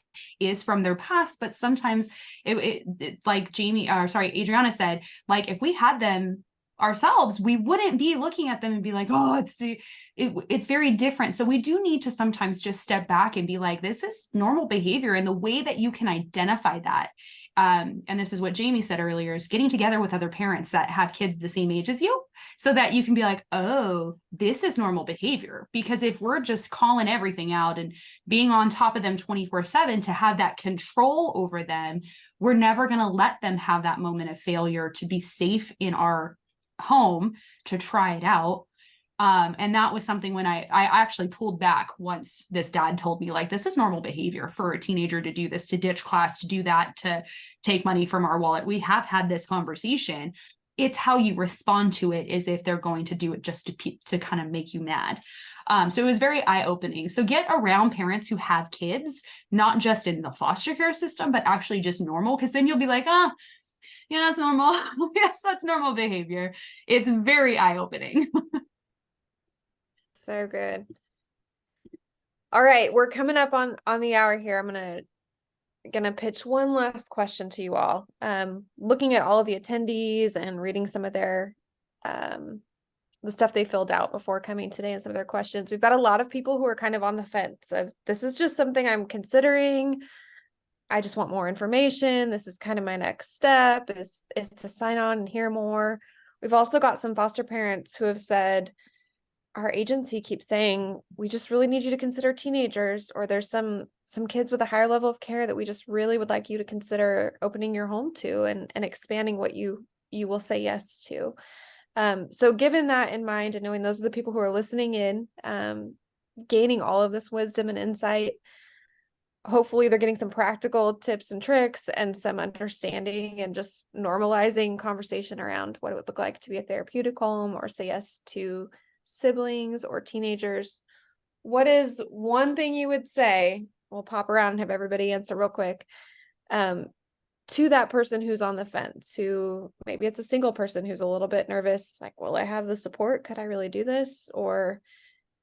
is from their past, but sometimes it like Adriana said, like if we had them ourselves, we wouldn't be looking at them and be like, oh, it's very different. So we do need to sometimes just step back and be like, this is normal behavior. And the way that you can identify that, and this is what Jamie said earlier, is getting together with other parents that have kids the same age as you, so that you can be like, oh, this is normal behavior. Because if we're just calling everything out and being on top of them 24/7 to have that control over them, we're never going to let them have that moment of failure to be safe in our home to try it out. And that was something when I actually pulled back once this dad told me, like, this is normal behavior for a teenager to do this, to ditch class, to do that, to take money from our wallet. We have had this conversation. It's how you respond to it, is if they're going to do it just to kind of make you mad. So it was very eye-opening. So get around parents who have kids, not just in the foster care system, but actually just normal, because then you'll be like, yeah, that's normal. Yes, that's normal behavior. It's very eye-opening. So good. All right, we're coming up on the hour here. I'm gonna pitch one last question to you all. Looking at all of the attendees and reading some of their the stuff they filled out before coming today and some of their questions, we've got a lot of people who are kind of on the fence of, this is just something I'm considering. I just want more information. This is kind of my next step, is to sign on and hear more. We've also got some foster parents who have said, our agency keeps saying, we just really need you to consider teenagers, or there's some kids with a higher level of care that we just really would like you to consider opening your home to, and expanding what you will say yes to. So given that in mind, and knowing those are the people who are listening in, gaining all of this wisdom and insight, hopefully they're getting some practical tips and tricks and some understanding, and just normalizing conversation around what it would look like to be a therapeutic home or say yes to siblings or teenagers. What is one thing you would say? We'll pop around and have everybody answer real quick. To that person who's on the fence, who maybe it's a single person who's a little bit nervous, like, will I have the support? Could I really do this? Or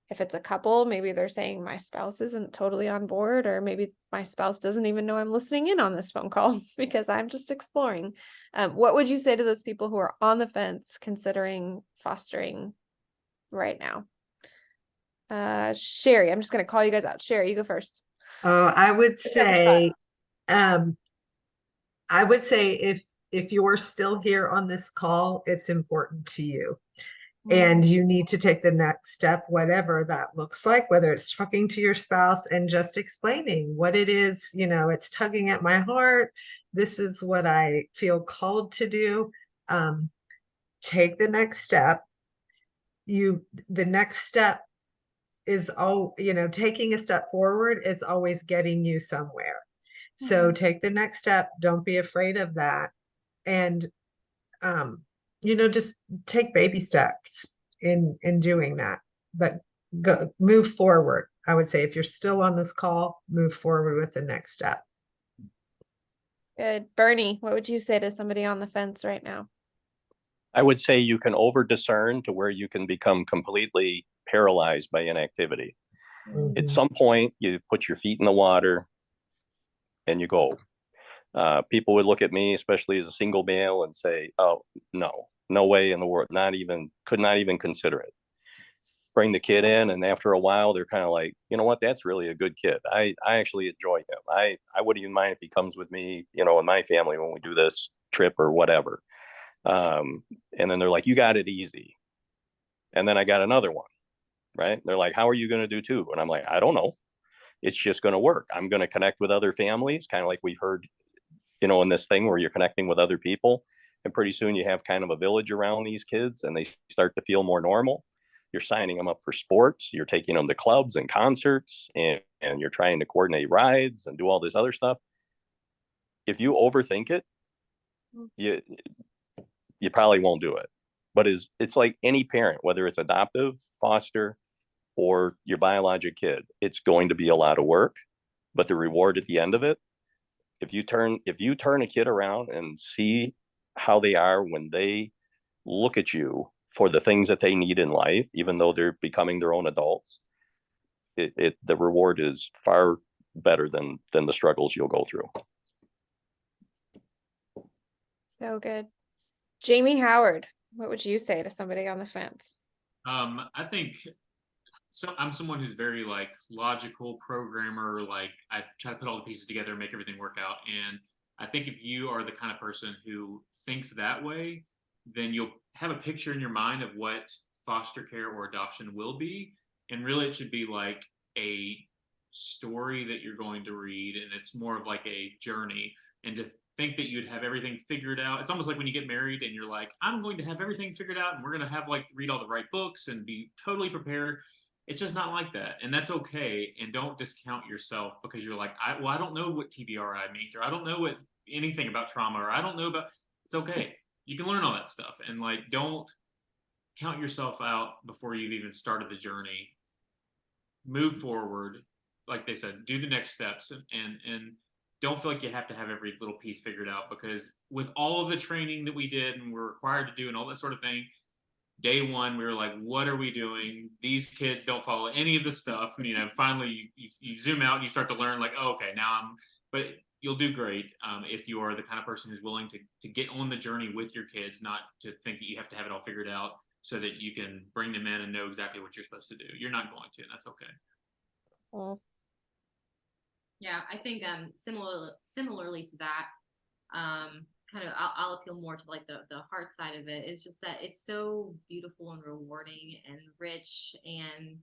if it's a couple, maybe they're saying my spouse isn't totally on board, or maybe my spouse doesn't even know I'm listening in on this phone call because I'm just exploring. What would you say to those people who are on the fence considering fostering right now? Sherry, I'm just going to call you guys out. Sherry, you go first. Oh, I would say if if you're still here on this call, it's important to you. And you need to take the next step, whatever that looks like, whether it's talking to your spouse and just explaining what it is, it's tugging at my heart. This is what I feel called to do. Take the next step. The next step is taking a step forward is always getting you somewhere. So take the next step. Don't be afraid of that. And just take baby steps in doing that, but move forward. I would say if you're still on this call, move forward with the next step. Good. Bernie, what would you say to somebody on the fence right now? I would say you can over discern to where you can become completely paralyzed by inactivity. At some point, you put your feet in the water and you go. People would look at me, especially as a single male, and say, "Oh, no way in the world, could not even consider it." Bring the kid in, and after a while, they're kind of like, you know what, that's really a good kid. I actually enjoy him. I wouldn't even mind if he comes with me, in my family when we do this trip or whatever. And then they're like, you got it easy. And then I got another one, right? They're like, how are you going to do two? And I'm like, I don't know. It's just going to work. I'm going to connect with other families, kind of like we've heard, in this thing where you're connecting with other people. And pretty soon you have kind of a village around these kids and they start to feel more normal. You're signing them up for sports. You're taking them to clubs and concerts, and you're trying to coordinate rides and do all this other stuff. If you overthink it, you probably won't do it. But it's like any parent, whether it's adoptive, foster, or your biologic kid, it's going to be a lot of work, but the reward at the end of it, if you turn a kid around and see how they are when they look at you for the things that they need in life, even though they're becoming their own adults, the reward is far better than the struggles you'll go through. So good. Jamie Howard, what would you say to somebody on the fence? I think I'm someone who's very logical programmer. I try to put all the pieces together and make everything work out. And I think if you are the kind of person who thinks that way, then you'll have a picture in your mind of what foster care or adoption will be. And really it should be like a story that you're going to read. And it's more of like a journey. And to think that you'd have everything figured out. It's almost like when you get married and you're like, I'm going to have everything figured out and we're going to have read all the right books and be totally prepared. It's just not like that. And that's okay. And don't discount yourself because you're like, I don't know what TBRI means, or I don't know anything about trauma, or I don't know about, it's okay. You can learn all that stuff. And don't count yourself out before you've even started the journey. Move forward. Like they said, do the next steps and don't feel like you have to have every little piece figured out, because with all of the training that we did and we're required to do and all that sort of thing, day one, we were like, what are we doing? These kids don't follow any of the stuff. And, finally you zoom out and you start to learn okay, but you'll do great if you are the kind of person who's willing to get on the journey with your kids, not to think that you have to have it all figured out so that you can bring them in and know exactly what you're supposed to do. You're not going to, and that's okay. Well, yeah, I think similarly to that, kind of I'll appeal more to the heart side of it. It's just that it's so beautiful and rewarding and rich, and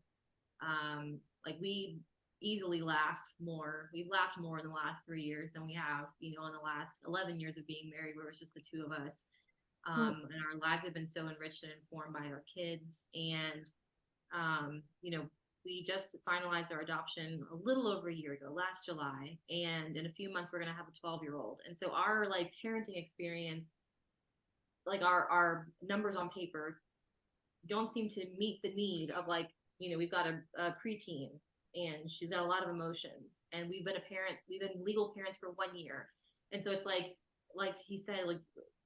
we easily laugh more. We've laughed more in the last 3 years than we have, in the last 11 years of being married, where it's just the two of us. And our lives have been so enriched and informed by our kids. And, we just finalized our adoption a little over a year ago, last July. And in a few months, we're going to have a 12-year-old. And so our parenting experience, our numbers on paper don't seem to meet the need of we've got a preteen and she's got a lot of emotions, and we've been legal parents for 1 year. And so it's like he said,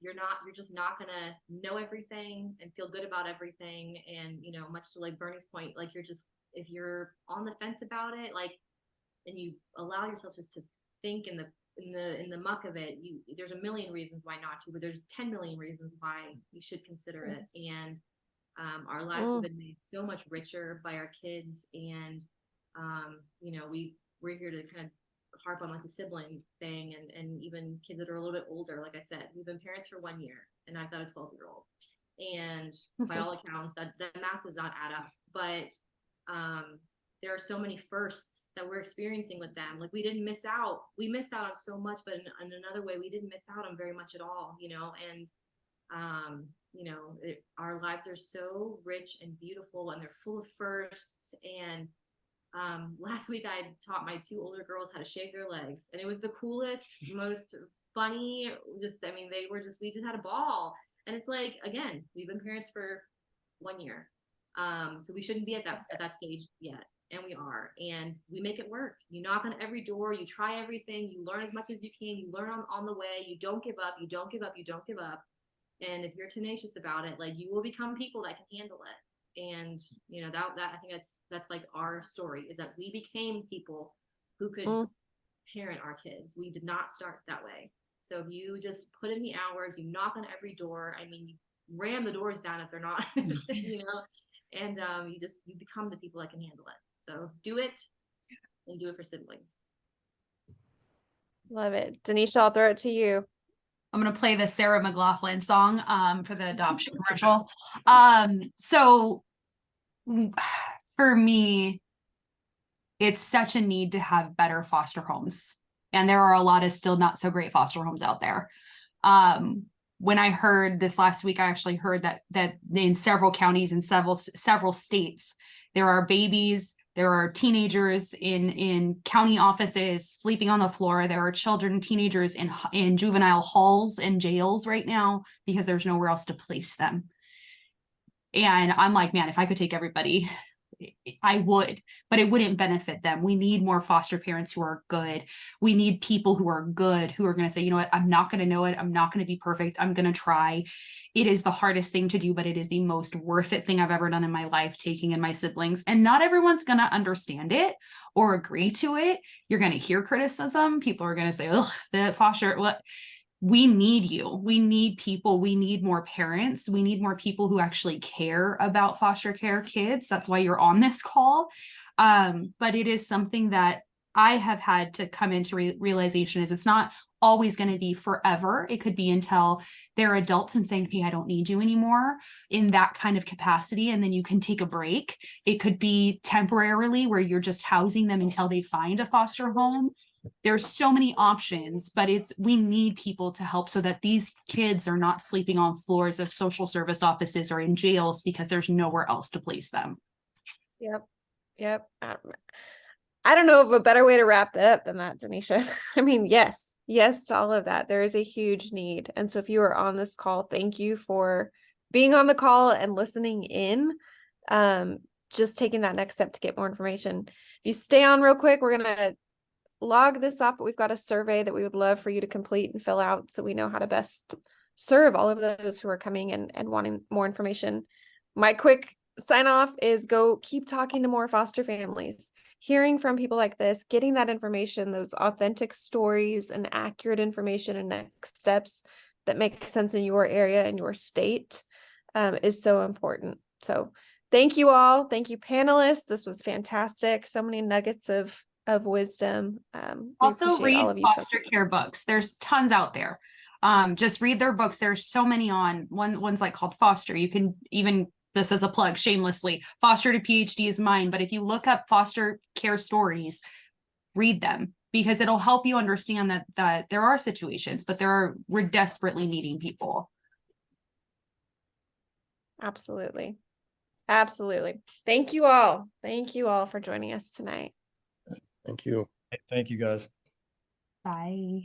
you're just not gonna know everything and feel good about everything. And much to Bernie's point, if you're on the fence about it, and you allow yourself just to think in the muck of it, there's a million reasons why not to, but there's 10 million reasons why you should consider it. And our lives have been made so much richer by our kids, and we're here to kind of harp on like the sibling thing and even kids that are a little bit older. Like I said, we've been parents for 1 year and I've got a 12-year-old. And by all accounts, that the math does not add up. But there are so many firsts that we're experiencing with them. Like we didn't miss out. We missed out on so much, but in another way, we didn't miss out on very much at all, you know, and our lives are so rich and beautiful and they're full of firsts. And last week I taught my 2 older girls how to shave their legs, and it was the coolest, most funny, we just had a ball. And it's like, again, we've been parents for 1 year. So we shouldn't be at that stage yet. And we are, and we make it work. You knock on every door, you try everything, you learn as much as you can, you learn on the way, you don't give up, you don't give up, you don't give up. And if you're tenacious about it, like, you will become people that can handle it. And that I think that's like our story, is that we became people who could parent our kids. We did not start that way. So if you just put in the hours, you knock on every door, I mean, you ram the doors down if they're not, and you become the people that can handle it. So do it, and do it for siblings. Love it. Denisha, I'll throw it to you. I'm going to play the Sarah McLachlan song for the adoption commercial. So for me, it's such a need to have better foster homes. And there are a lot of still not so great foster homes out there. When I heard this last week, I actually heard that in several counties and several states, there are babies, there are teenagers in county offices sleeping on the floor. There are children, teenagers in juvenile halls and jails right now because there's nowhere else to place them. And I'm like, man, if I could take everybody, I would, but it wouldn't benefit them. We need more foster parents who are good. We need people who are good, who are going to say, you know what, I'm not going to know it. I'm not going to be perfect. I'm going to try. It is the hardest thing to do, but it is the most worth it thing I've ever done in my life, taking in my siblings. And not everyone's going to understand it or agree to it. You're going to hear criticism. People are going to say, ugh, the foster, what? We need you. We need people. We need more parents. We need more people who actually care about foster care kids. That's why you're on this call. But it is something that I have had to come into realization is it's not always going to be forever. It could be until they're adults and saying, hey, I don't need you anymore in that kind of capacity. And then you can take a break. It could be temporarily where you're just housing them until they find a foster home. There's so many options, but we need people to help so that these kids are not sleeping on floors of social service offices or in jails because there's nowhere else to place them. Yep. I don't know of a better way to wrap that up than that, Denisha. I mean, yes to all of that. There is a huge need. And so if you are on this call, thank you for being on the call and listening in. Just taking that next step to get more information. If you stay on real quick, we're going to log this up. We've got a survey that we would love for you to complete and fill out so we know how to best serve all of those who are coming and wanting more information. My quick sign off is go keep talking to more foster families, hearing from people like this, getting that information, those authentic stories and accurate information and next steps that make sense in your area and your state is so important. So thank you all. Thank you, panelists. This was fantastic. So many nuggets of wisdom. Also read all of you foster care books. There's tons out there. Just read their books. There's so many one's like called Foster. You can even, this is a plug shamelessly, Foster to PhD is mine. But if you look up foster care stories, read them because it'll help you understand that there are situations, but we're desperately needing people. Absolutely. Thank you all. Thank you all for joining us tonight. Thank you. Thank you guys. Bye.